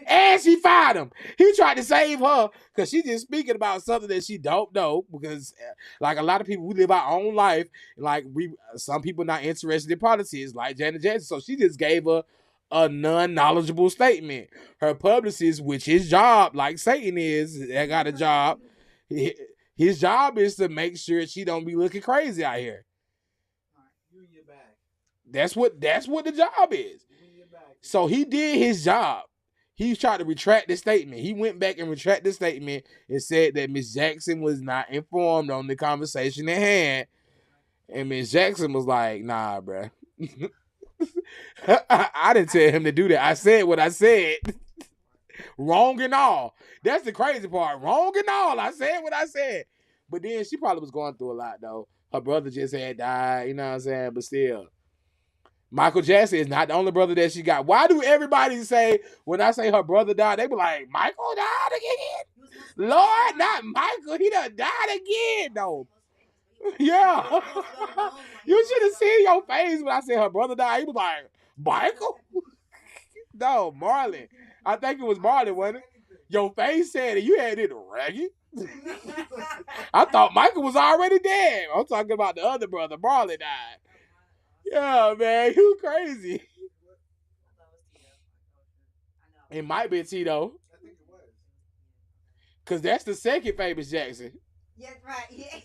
And she fired him. He tried to save her because she just speaking about something that she don't know. Because, like a lot of people, we live our own life. Like some people not interested in politics, like Janet Jackson. So she just gave her a non-knowledgeable statement. Her publicist, which his job, like Satan is, that got a job. His job is to make sure she don't be looking crazy out here. You in your bag. That's what the job is. You in your bag. So he did his job. He tried to retract the statement. He went back and retracted the statement and said that Miss Jackson was not informed on the conversation at hand. And Miss Jackson was like, nah, bruh. I didn't tell him to do that. I said what I said. Wrong and all. That's the crazy part. Wrong and all. I said what I said. But then she probably was going through a lot, though. Her brother just had died, you know what I'm saying? But still. Michael Jackson is not the only brother that she got. Why do everybody say, when I say her brother died, they be like, Michael died again? Lord, not Michael. He done died again, though. Yeah. You should have seen your face when I said her brother died. He was like, Michael? No, Marlon. I think it was Marlon, wasn't it? Your face said it. You had it ragged. I thought Michael was already dead. I'm talking about the other brother. Marlon died. Yeah, man, you crazy. It might be Tito. I think it was. Cause that's the second famous Jackson. Yeah, right. Yeah.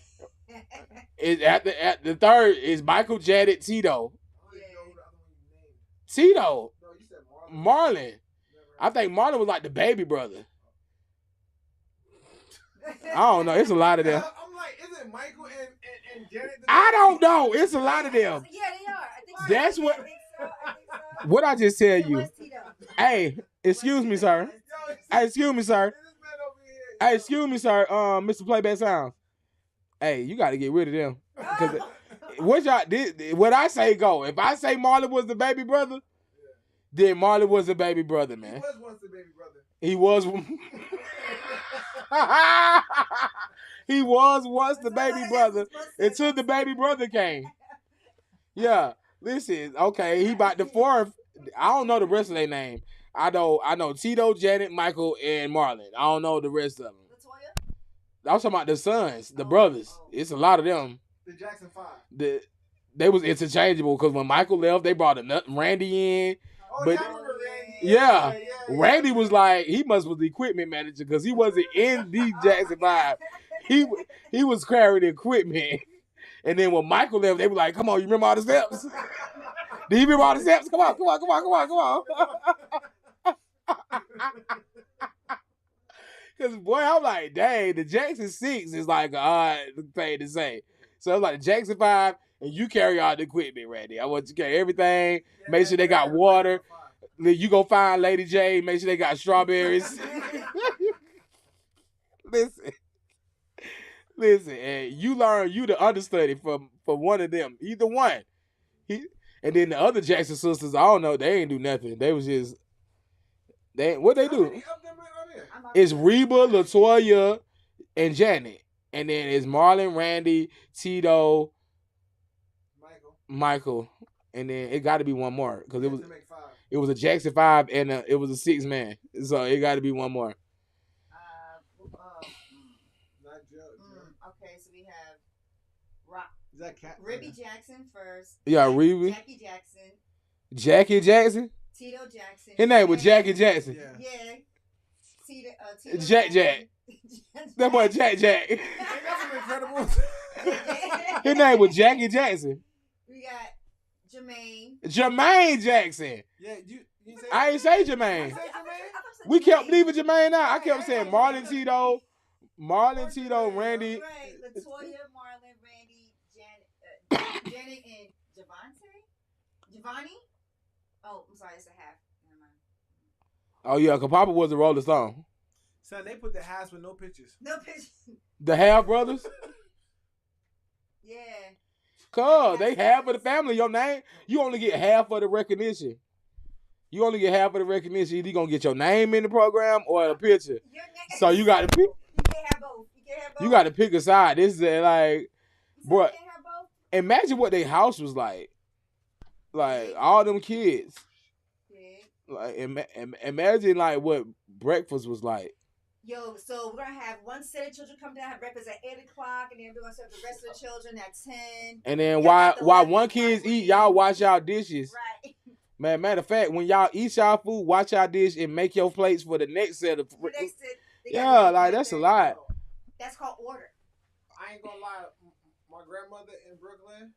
Is at the third is Michael Janet Tito. I don't even know who the other one you named. Tito. No, you said Marlon. Marlon. I think Marlon was like the baby brother. I don't know. It's a lot of them. I'm like, is it Michael and Janet? I don't know. It's a lot of them. Yeah, they are. I think so. That's what. I think so. What I just tell It you. was Tito. Hey, excuse me, sir. Hey, excuse me, sir. Hey, excuse me, sir. Mr. Playback Sounds. Hey, you got to get rid of them. Cause what y'all did? What I say go. If I say Marlon was the baby brother, then Marlon was the baby brother, man. He was once the baby brother. He was. He was once the baby brother until the baby brother came. Yeah, listen. Okay, he about the fourth. I don't know the rest of their name. I know Tito, Janet, Michael, and Marlon. I don't know the rest of them. Latoya? I was talking about the sons, the brothers. It's a lot of them. The Jackson 5. They was interchangeable because when Michael left, they brought Randy in. Oh, But yeah, I remember Randy. yeah, Randy was like, he was the equipment manager because he wasn't in the Jackson 5. He was carrying the equipment. And then when Michael left, they were like, come on, you remember all the steps? Do you remember all the steps? Come on. Because, boy, I'm like, dang, the Jackson 6 is like an odd thing to say. So it's like the Jackson 5, and you carry all the equipment, Randy. I want you to carry everything. Make sure they got water. You go find Lady J. Make sure they got strawberries. Listen, and you learn you the understudy from one of them. Either one. And then the other Jackson sisters, I don't know, they ain't do nothing. They was just, what they do? It's Reba, Latoya, and Janet. And then it's Marlon, Randy, Tito, Michael. And then it got to be one more. Because it was a Jackson 5 and it was a 6-man. So it got to be one more. Okay, so we have Is that Cat? Ribby Jackson first. Yeah, Ribby. Jackie Jackson. Jackie Jackson? Tito Jackson. His name was Jackie Jackson. Yeah. Tito Jack. That boy Jack. Ain't nothing incredible. His name was Jackie Jackson. We got Jermaine Jackson. Yeah, you say I ain't say Jermaine. We kept leaving Jermaine out. I kept saying Marlon Tito, Randy. Right. Latoya, Marlon, Randy, Janet, and Giovanni? Oh, I'm sorry, it's a half. Never mind. Oh, yeah, because Papa was a Rolling Stone. Son, they put the house with no pictures. No pictures. The Half Brothers? Yeah. Cuz, they half of the family. Your name, you only get half of the recognition. You only get half of the recognition. Either you gonna get your name in the program or a picture. Your So you got to pick. You can't have both. You can't have both. You got to pick a side. This is like, You said bro. you can't have both? Imagine what their house was like. Like all them kids. Yeah. Like imagine like what breakfast was like. Yo, so we're gonna have one set of children come down, have breakfast at 8:00, and then we're gonna serve the rest of the children at 10. And then Yeah, while one kids eat, y'all wash y'all dishes. Right. Man, matter of fact, when y'all eat y'all food, watch y'all dish and make your plates for the next set of. Yeah, like that's a lot. That's called order. I ain't gonna lie, my grandmother in Brooklyn,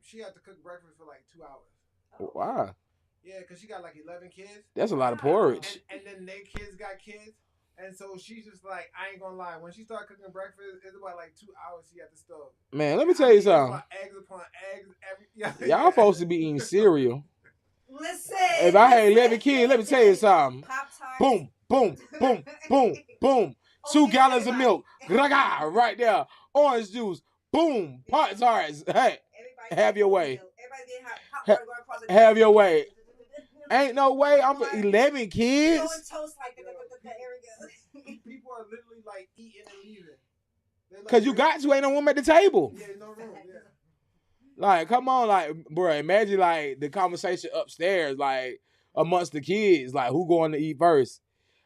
she had to cook breakfast for like 2 hours. Wow. Yeah, because she got like 11 kids. That's a lot of porridge. And then their kids got kids. And so she's just like, I ain't gonna lie. When she started cooking breakfast, it's about like 2 hours she at the stove. Man, let me tell you something. Eggs upon eggs. Y'all supposed to be eating cereal. Listen. If I had 11 kids, let me tell you something. Pop-Tarts. Boom, boom, boom, boom, boom. 2 gallons of milk. Right there. Orange juice. Boom. Pop-Tarts. Hey, have your way. Have your way. Ain't no way. I'm for 11 kids. People are literally like eating and leaving. Like, Cause you got to, ain't no room at the table. Yeah, no room. Yeah. Like, come on, like, bro. Imagine like the conversation upstairs, like amongst the kids, like who going to eat first.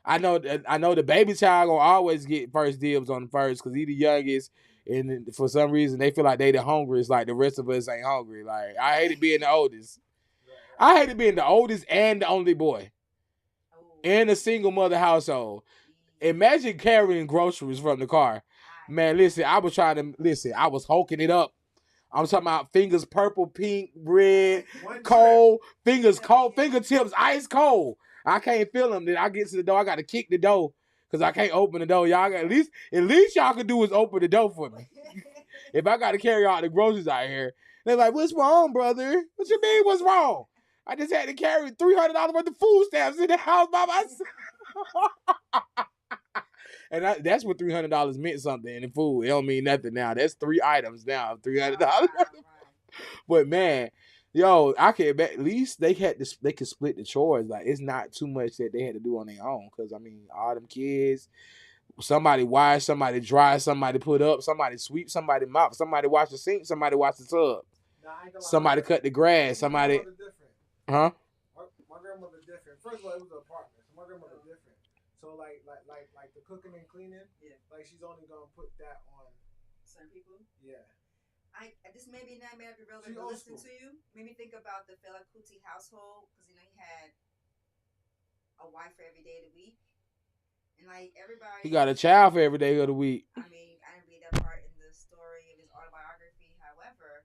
I know the baby child gonna always get first dibs on the first, cause he the youngest, and for some reason they feel like they the hungriest, like the rest of us ain't hungry. Like I hated being the oldest. I hated being the oldest and the only boy in a single mother household. Imagine carrying groceries from the car. Man, listen, I was hulking it up. I'm talking about fingers purple, pink, red, cold, fingers cold, fingertips ice cold. I can't feel them. Then I get to the door, I got to kick the door because I can't open the door. Y'all got at least y'all can do is open the door for me. If I got to carry all the groceries out here, they're like, "What's wrong, brother? What you mean? What's wrong? I just had to carry $300 worth of food stamps in the house by myself." And that's what $300 meant something in the food. It don't mean nothing now. That's 3 items now, $300. But man, yo, I can bet at least they could split the chores. Like it's not too much that they had to do on their own. Cause I mean, all them kids, somebody wash, somebody dry, somebody put up, somebody sweep, somebody mop, somebody wash the sink, somebody wash the tub, somebody cut the grass, somebody. Huh? My grandmother different. First of all, it was an apartment. So my grandmother different. So like the cooking and cleaning, like she's only gonna put that on some people. Yeah. This maybe not may be relevant to listen to you. Made me think about the Fela Kuti household because he had a wife for every day of the week, and like everybody. He got a child for every day of the week. I mean, I didn't read that part in the story of his autobiography. However,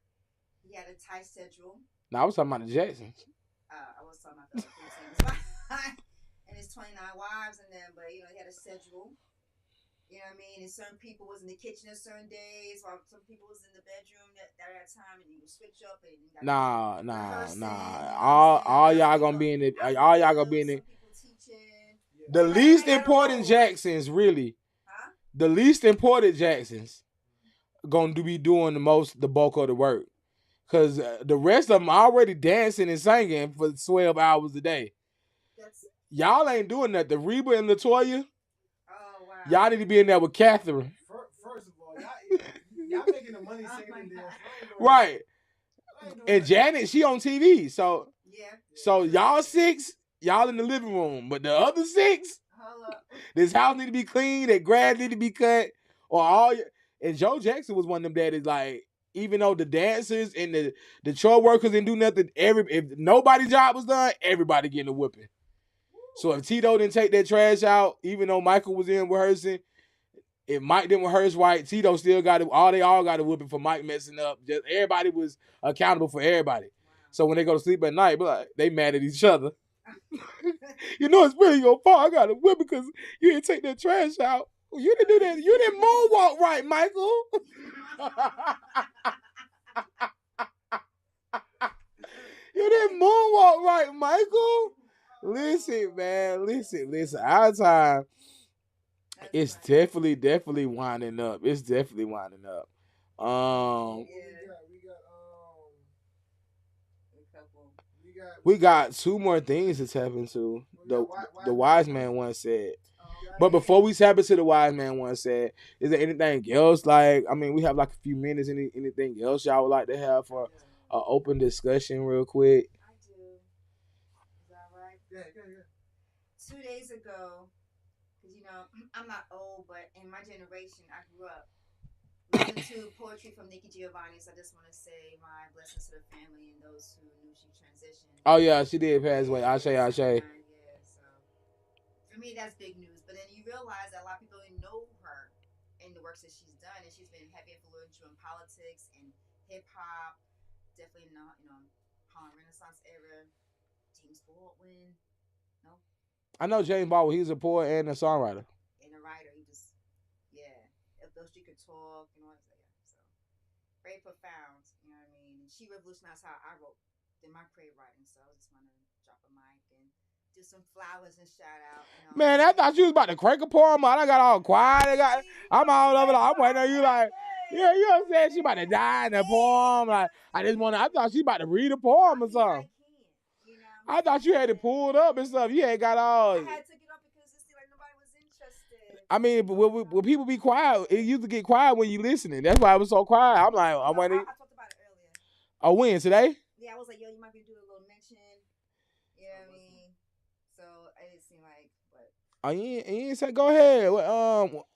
he had a tight schedule. No, I was talking about the Jacksons. I was talking about the Kuti and his 29 wives and them, but he had a schedule. You know what I mean? And certain people was in the kitchen at certain days, while some people was in the bedroom at that time, and you would switch up. And Nah. All y'all gonna be in it. All y'all gonna be in it. The least important Jacksons, really. Huh? The least important Jacksons gonna be doing the bulk of the work, cause the rest of them already dancing and singing for 12 hours a day. Y'all ain't doing that. The Reba and LaToya. Y'all need to be in there with Catherine. First of all, y'all making the money singing in there. Right. And Janet, she on TV. So y'all 6, y'all in the living room. But the other 6, this house need to be clean. That grass need to be cut. And Joe Jackson was one of them daddies, like, even though the dancers and the chore workers didn't do nothing, if nobody's job was done, everybody getting a whipping. So if Tito didn't take that trash out, even though Michael was in rehearsing, if Mike didn't rehearse right, Tito still got it. They all got a whipping for Mike messing up. Just everybody was accountable for everybody. So when they go to sleep at night, they mad at each other. It's really your fault. I got a whipping because you didn't take that trash out. You didn't do that. You didn't moonwalk right, Michael. You didn't moonwalk right, Michael. Listen, man. Listen. Our time is definitely winding up. It's definitely winding up. We We got two more things to tap into. The wise man once said. But before we tap into the wise man once said, is there anything else? Like, I mean, we have like a few minutes. Anything else y'all would like to have for an open discussion, real quick? I do. Is that right? Yeah. 2 days ago, because I'm not old, but in my generation, I grew up listening to poetry from Nikki Giovanni. So I just want to say my blessings to the family and those who knew she transitioned. Oh yeah, she did pass away. Ashe. Yeah, so for me, that's big news. But then you realize that a lot of people don't know her and the works that she's done, and she's been heavy influential in politics and hip hop, definitely not, Harlem Renaissance era. James Baldwin, no, I know James Baldwin. He's a poet and a songwriter. and a writer. He just, yeah, if those you could talk and all that. Yeah, so very profound. You know what I mean? And she revolutionized how I wrote in my creative writing. So I just want to drop a mic and do some flowers and shout out. Man, I thought you was about to crank a poem out. I got all quiet. I'm all over. I'm waiting on you. Like, yeah, you know what I'm saying? She about to die in the poem. Like, I thought she about to read a poem or something. I thought you had it pulled up and stuff. You ain't got all. I had to get up because it seemed like nobody was interested. I mean, but will people be quiet? It used to get quiet when you listening. That's why it was so quiet. I'm like, I'm waiting. I talked about it earlier. Oh, when? Today? Yeah, I was like, yo, you might be doing a little mention. You know what I mean? So it seemed like, but. Oh, you ain't say, go ahead. Well,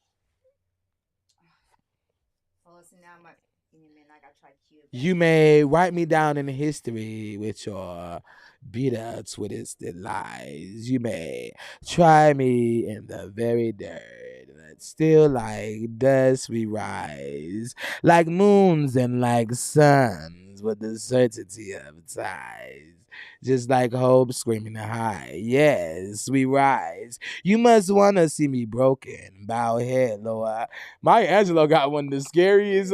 listen, now I got to try Q. You may write me down in history with your bitter, twisted lies. You may try me in the very dirt, but still like dust we rise, like moons and like suns with the certainty of tides. Just like hope screaming high. Yes, we rise. You must want to see me broken. Bow head, Lord. Maya Angelou got one of the scariest.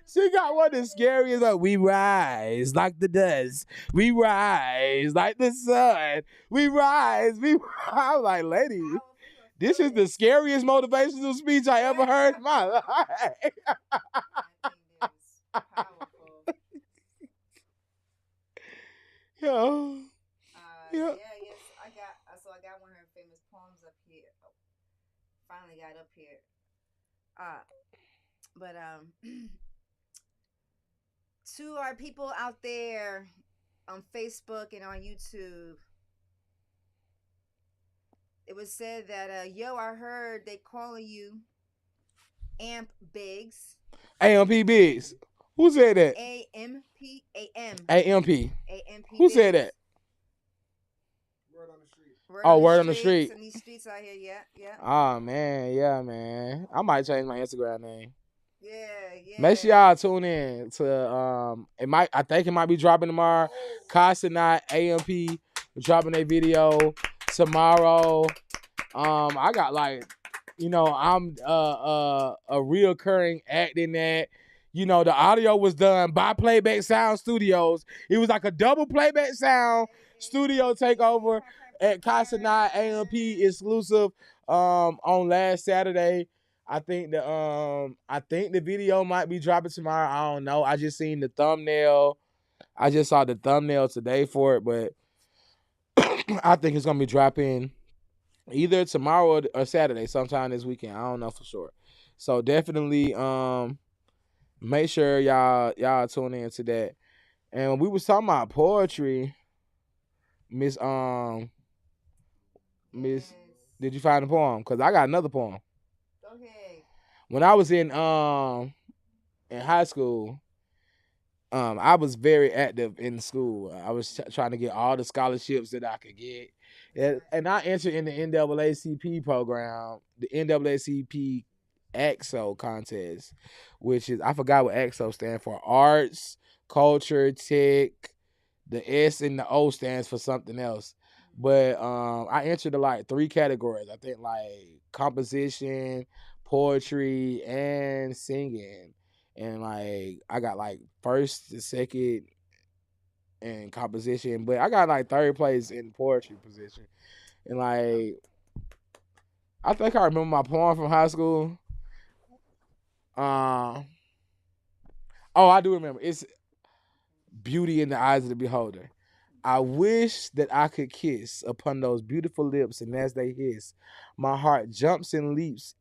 She got one of the scariest. Like, we rise like the dust. We rise like the sun. We rise. I was like, lady, this is the scariest motivational speech I ever heard in my life. Yo. Yeah, yes. I got one of her famous poems up here. Oh, finally got up here. But to our people out there on Facebook and on YouTube, it was said that yo, I heard they calling you Amp Biggs. AMP Biggs. Who said that? AMP. Who said that? Word on the street. Word on the street. In these streets out here, yeah. Oh man, yeah, man. I might change my Instagram name. Yeah. Make sure y'all tune in to I think it might be dropping tomorrow. Casanat AMP dropping a video tomorrow. I got I'm a reoccurring act in that. The audio was done by Playback Sound Studios. It was like a double Playback Sound studio takeover at Casanat AMP exclusive on last Saturday. I think the video might be dropping tomorrow. I don't know. I just seen the thumbnail. I just saw the thumbnail today for it, but I think it's gonna be dropping either tomorrow or Saturday, sometime this weekend. I don't know for sure. So definitely make sure y'all tune in to that. And when we was talking about poetry, Miss, did you find a poem? Cause I got another poem. Go ahead. When I was in high school, I was very active in school. I was trying to get all the scholarships that I could get, and I entered in the NAACP program, the NAACP AXO contest, which is, I forgot what AXO stands for. Arts, culture, tech. The S and the O stands for something else. But I entered in like 3 categories. I think like composition, poetry, and singing. And like I got like first to second in composition, but I got like 3rd place in poetry position. And like I think I remember my poem from high school. I do remember. It's beauty in the eyes of the beholder. I wish that I could kiss upon those beautiful lips, and as they hiss, my heart jumps and leaps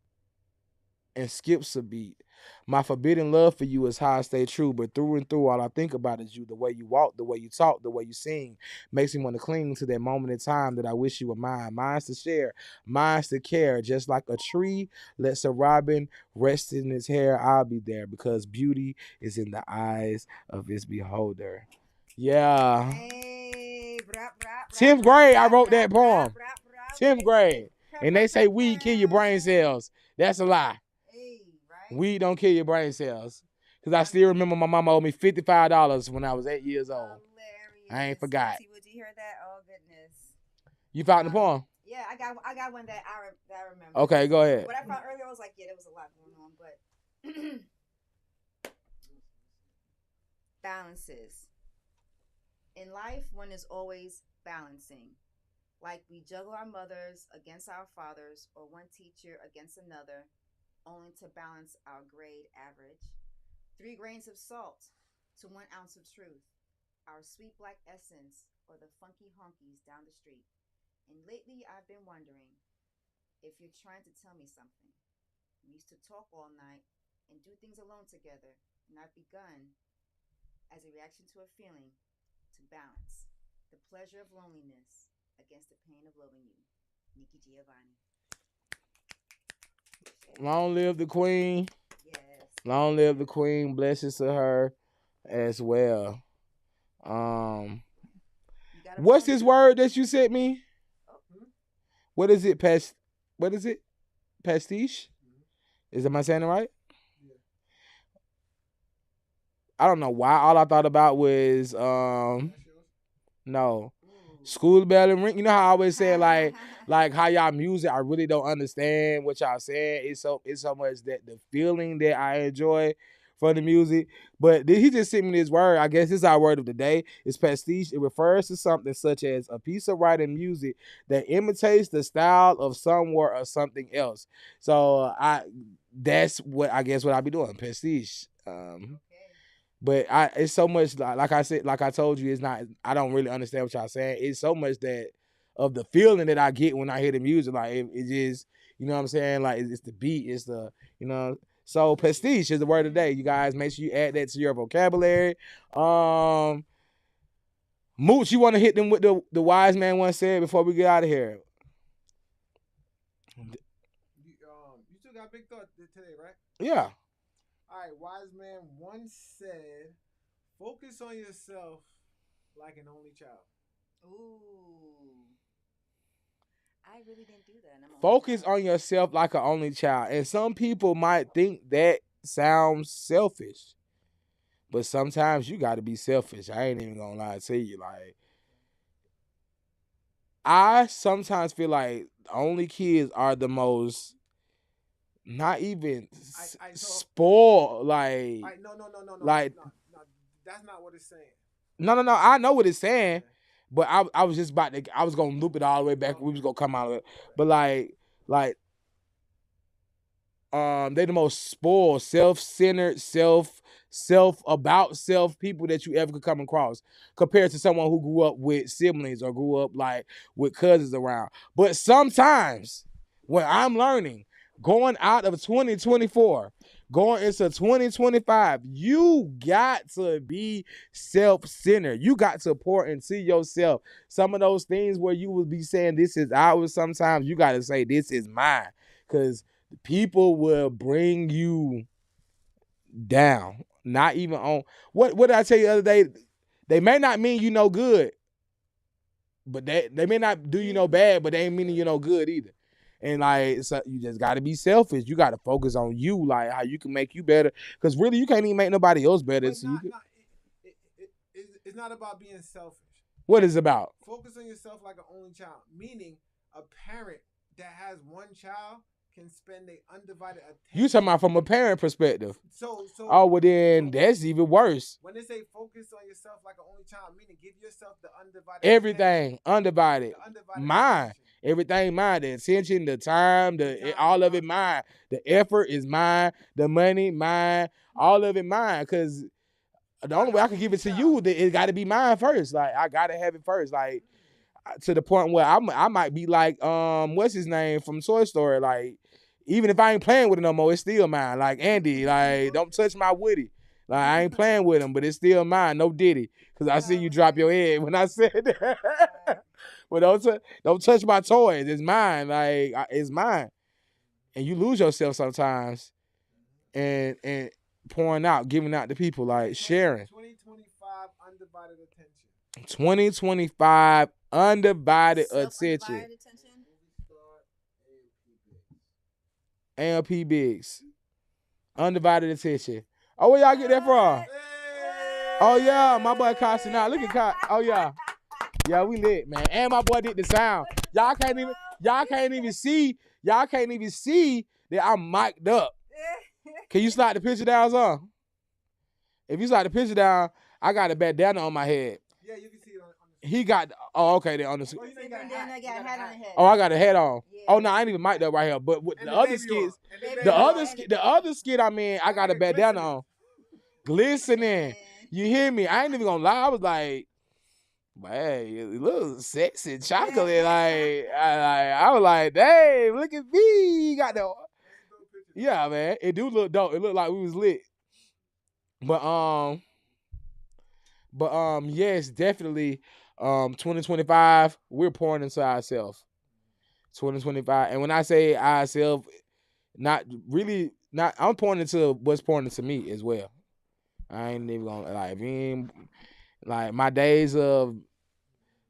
and skips a beat. My forbidden love for you is how I stay true, but through and through, all I think about is you. The way you walk, the way you talk, the way you sing makes me want to cling to that moment in time that I wish you were mine. Mine's to share, mine's to care. Just like a tree lets a robin rest in its hair, I'll be there because beauty is in the eyes of its beholder. Yeah. Hey, brap, brap, 10th brap, grade, I brap, wrote brap, that poem. brap, brap, brap. 10th grade. Brap, And they brap, say brap, weed kill your brain brap. cells. That's a lie. Hey, right? Weed don't kill your brain cells. Because I still remember my mama owed me $55 when I was 8 years old. Hilarious. I ain't forgot. Would you hear that? Oh goodness. You found the poem? Yeah, I got one that I remember. Okay, go ahead. What I found earlier, I was like, yeah, there was a lot going on, but balances. In life, one is always balancing. Like we juggle our mothers against our fathers or one teacher against another, only to balance our grade average. 3 grains of salt to 1 ounce of truth. Our sweet black essence or the funky honkies down the street. And lately I've been wondering if you're trying to tell me something. We used to talk all night and do things alone together, and I've begun, as a reaction to a feeling, to balance the pleasure of loneliness against the pain of loving you. Nikki Giovanni. Long live the queen. Yes. Long live the queen. Blessings to her as well. What's this word that you sent me? What is it? What is it? Pastiche? Am I saying it right? Yeah. I don't know why. All I thought about was no. School bell and ring. You know how I always say like how y'all music, I really don't understand what y'all saying. It's so much that the feeling that I enjoy from the music. But he just sent me this word. I guess this is our word of the day. It's pastiche. It refers to something such as a piece of writing music that imitates the style of somewhere or something else. So that's what I guess what I be doing. Pastiche. But it's so much like I said, like I told you, it's not. I don't really understand what y'all saying. It's so much that of the feeling that I get when I hear the music. Like it just, you know what I'm saying. Like it's the beat. It's the, you know. So pastiche is the word of the day. You guys make sure you add that to your vocabulary. Mooch, you want to hit them with the wise man once said before we get out of here? You still got big thought today, right? Yeah. All right, wise man once said, focus on yourself like an only child. Ooh. I really didn't do that. Focus on yourself like an only child. And some people might think that sounds selfish. But sometimes you got to be selfish. I ain't even going to lie to you. Like, I sometimes feel like only kids are the most not even spoiled. Like, no. Like, no. That's not what it's saying. No. I know what it's saying. But I was just about to, I was going to loop it all the way back. We was going to come out of it. But like, they the most spoiled, self-centered, about self people that you ever could come across compared to someone who grew up with siblings or grew up like with cousins around. But sometimes when I'm learning, going out of 2024, going into 2025, you got to be self-centered. You got to pour into yourself. Some of those things where you would be saying this is ours, sometimes you got to say this is mine, because people will bring you down. Not even on what did I tell you the other day? They may not mean you no good, but they may not do you no bad, but they ain't meaning you no good either. And like, so you just got to be selfish. You got to focus on you, like how you can make you better. Because really, you can't even make nobody else better. So it's not about being selfish. What is it about? Focus on yourself like an only child. Meaning, a parent that has one child can spend their undivided attention. You talking about from a parent perspective? So. Oh, well then that's even worse. When they say focus on yourself like an only child, meaning give yourself the undivided everything, attention. undivided, mine. Attention. Everything mine. The attention, the time, all of it mine. The effort is mine. The money mine. All of it mine. Because The only way I can give it to you, it got to be mine first. Like I gotta have it first. Like to the point where I might be like, what's his name from Toy Story? Like, even if I ain't playing with it no more, it's still mine. Like Andy, like don't touch my Woody. Like I ain't playing with him, but it's still mine. No Diddy, because I see you drop your head when I said that. But don't touch my toys. It's mine. Like it's mine. And you lose yourself sometimes, and pouring out, giving out to people, like sharing. 2025 undivided attention. 2025 undivided attention. AMP Biggs. Undivided attention. Oh, where y'all get that from? Hey! Oh yeah, my boy Carson out. Look at Carson. Oh yeah. Yeah, we lit, man. And my boy did the sound. Y'all can't even see that I'm mic'd up. Can you slide the picture down, son? If you slide the picture down, I got a bandana on my head. Yeah, you can see it on the He got, oh, okay, then on the. Oh, you got a hat on the head. Oh, I got a hat on. Yeah. Oh no, I ain't even mic'd up right here. But with And the the other baby skits, oil. And the other skit I'm in, I got a bandana on. Glistening. You hear me? I ain't even gonna lie. I was like, man, it looks sexy, chocolate. Like, I was like, dang, look at me. You got the, yeah, man. It do look dope. It looked like we was lit. But yes, definitely. 2025, we're pouring into ourselves. 2025, and when I say ourselves, not really, not I'm pouring into what's pouring into me as well. I ain't even gonna like being like my days of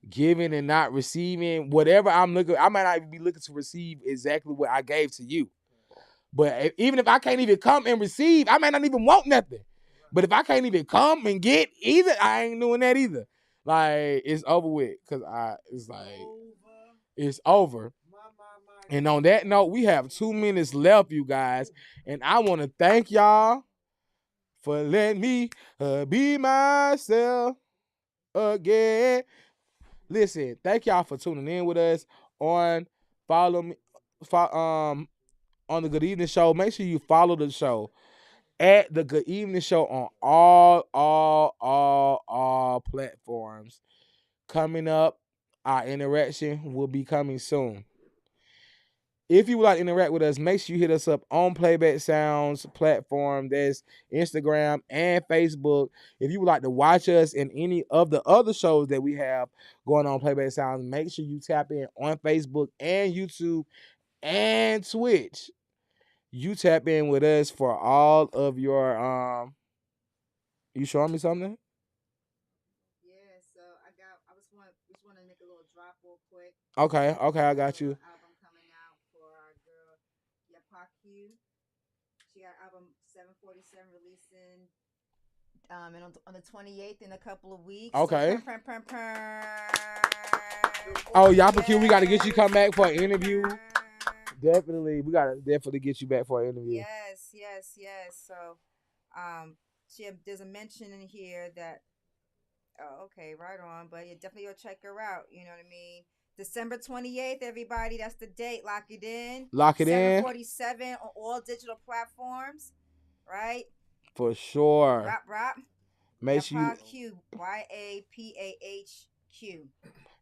giving and not receiving whatever I'm looking. I might not even be looking to receive exactly what I gave to you. But even if I can't even come and receive, I might not even want nothing. But if I can't even come and get either, I ain't doing that either. Like it's over with, cause it's like it's over. And on that note, we have 2 minutes left, you guys, and I want to thank y'all for letting me be myself again. Listen, thank y'all for tuning in with us on on the Good Evening Show. Make sure you follow the show at the Good Evening Show on all platforms. Coming up, our interaction will be coming soon. If you would like to interact with us, make sure you hit us up on Playback Sounds platform. There's Instagram and Facebook. If you would like to watch us in any of the other shows that we have going on Playback Sounds, make sure you tap in on Facebook and YouTube and Twitch. You tap in with us for all of your you showing me something? Yeah, so I just want to make a little drop real quick. Okay, I got you. Album coming out for our girl Yapaku. She got album 747 releasing and on the 28th in a couple of weeks. Okay. So, Oh, Yapaku, we got to get you come back for an interview. Definitely, we gotta get you back for an interview. Yes. So, there's a mention in here that. Oh, okay, right on. But you definitely go check her out. You know what I mean? December 28th, everybody. That's the date. Lock it in. 747 on all digital platforms. Right? For sure. Rap. Make sure you YAPAHQ.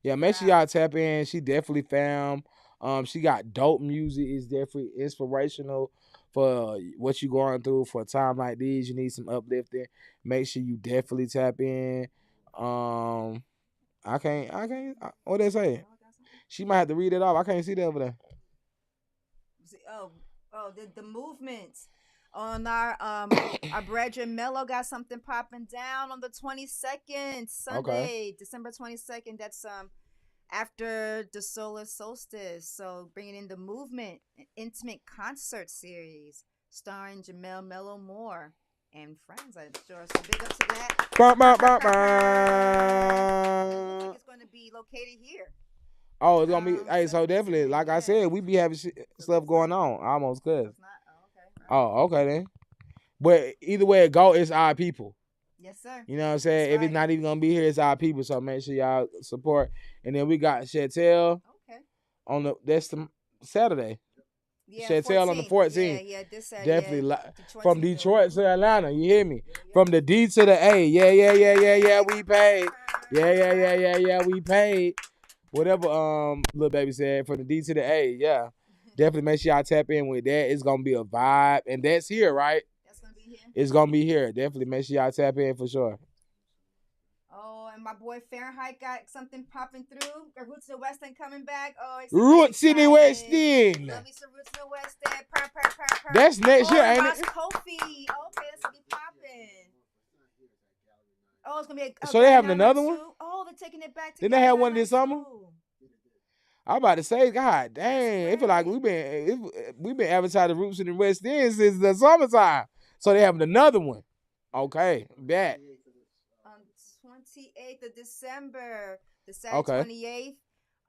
Yeah, make sure y'all tap in. She definitely found. She got dope music. It's definitely inspirational for what you're going through for a time like these. You need some uplifting. Make sure you definitely tap in. I can't. What they say? She might have to read it off. I can't see that over there. The movement on our brethren Mello got something popping down on the 22nd Sunday, December 22nd. That's after the solar solstice. So bringing in the movement, an intimate concert series starring Jamel Mello Moore and friends. I'm sure. So big up to that. It's going to be located here. Oh, it's gonna be. Hey, so definitely, like I said, we be having stuff going on. Almost cuz. Oh, okay then. But either way it go, it's our people. Yes, sir. You know what I'm saying? If it's not even gonna be here, it's our people. So make sure y'all support. And then we got Chantel. Okay. That's the Saturday. Yeah, Chantel on the 14th. Yeah, 14th. yeah. This Definitely Detroit's from in the building. Detroit to Atlanta. You hear me? Yeah, yeah. From the D to the A. Yeah. We paid. Yeah. We paid. Whatever little baby said, from the D to the A. Yeah. Definitely make sure y'all tap in with that. It's gonna be a vibe. And that's here, right? That's gonna be here. It's gonna be here. Definitely make sure y'all tap in for sure. Oh, and my boy Fahrenheit got something popping through. The Roots in the West End coming back. Oh, Roots in the West End. Love me some Roots in the West End. Purr. That's next year, ain't Ross it? Kofi. Okay, that's gonna be popping. Oh, it's gonna be So they having another one? Oh, they're taking it back to. Didn't they have one this summer? I'm about to say, God dang, it feel like we've been advertising Roots in the West End since the summertime. So they having another one. Okay, bet. 28th of December, the Saturday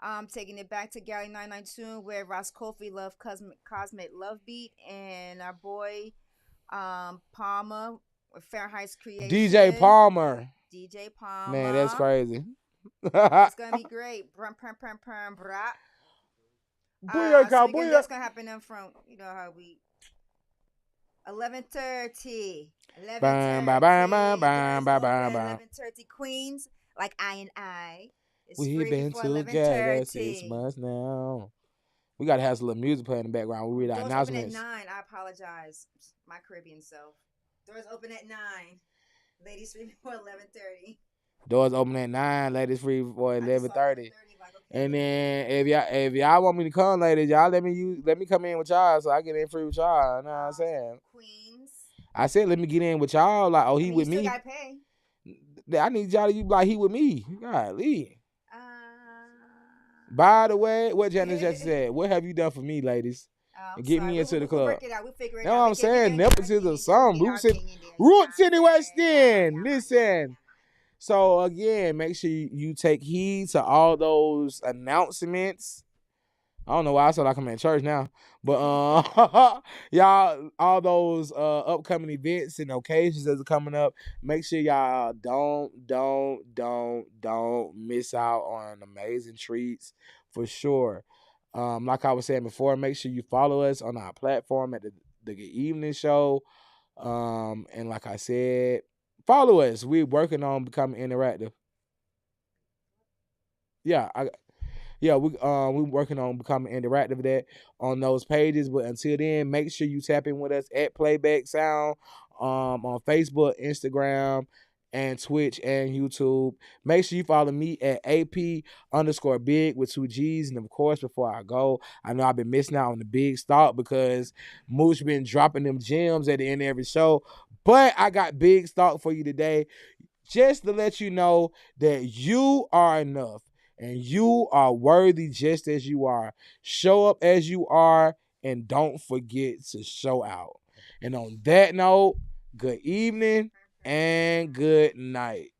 28th. Taking it back to Gary 992, where Ross Kofi Love Cosmic Love Beat and our boy Palmer with Fahrenheit's Creation. DJ Palmer. Man, that's crazy. It's gonna be great. Brah. So that's gonna happen from how we 11:30. 11:30 Queens, like I and I. We've been together 6 months now. We gotta have some little music playing in the background. We read our announcements. Open at 9. I apologize, my Caribbean self. Doors open at 9. Ladies free before 11:30. Doors open at 9. Ladies free before 11:30. And then if y'all want me to come, ladies, y'all let me come in with y'all so I get in free with y'all. You know what I'm saying? Queens. I said let me get in with y'all. Like, he with me. You still gotta pay. I need y'all to like he with me. Golly. By the way, what Janice just said, what have you done for me, ladies? Get me into the club. We'll figure it out. Know what I'm saying? Nepotism, some Roots in the West End. Listen. So again, make sure you take heed to all those announcements. I don't know why I sound like I'm in church now, but y'all, all those upcoming events and occasions that are coming up, make sure y'all don't miss out on amazing treats for sure. Like I was saying before, make sure you follow us on our platform at the evening show. And like I said, follow us. We're working on becoming interactive. We're working on becoming interactive that on those pages. But until then, make sure you tap in with us at Playback Sound on Facebook, Instagram, and Twitch and YouTube. Make sure you follow me at AP_big with 2 G's. And of course, before I go, I know I've been missing out on the big stock because Mooch been dropping them gems at the end of every show. But I got big stock for you today, just to let you know that you are enough. And you are worthy just as you are. Show up as you are and don't forget to show out. And on that note, good evening and good night.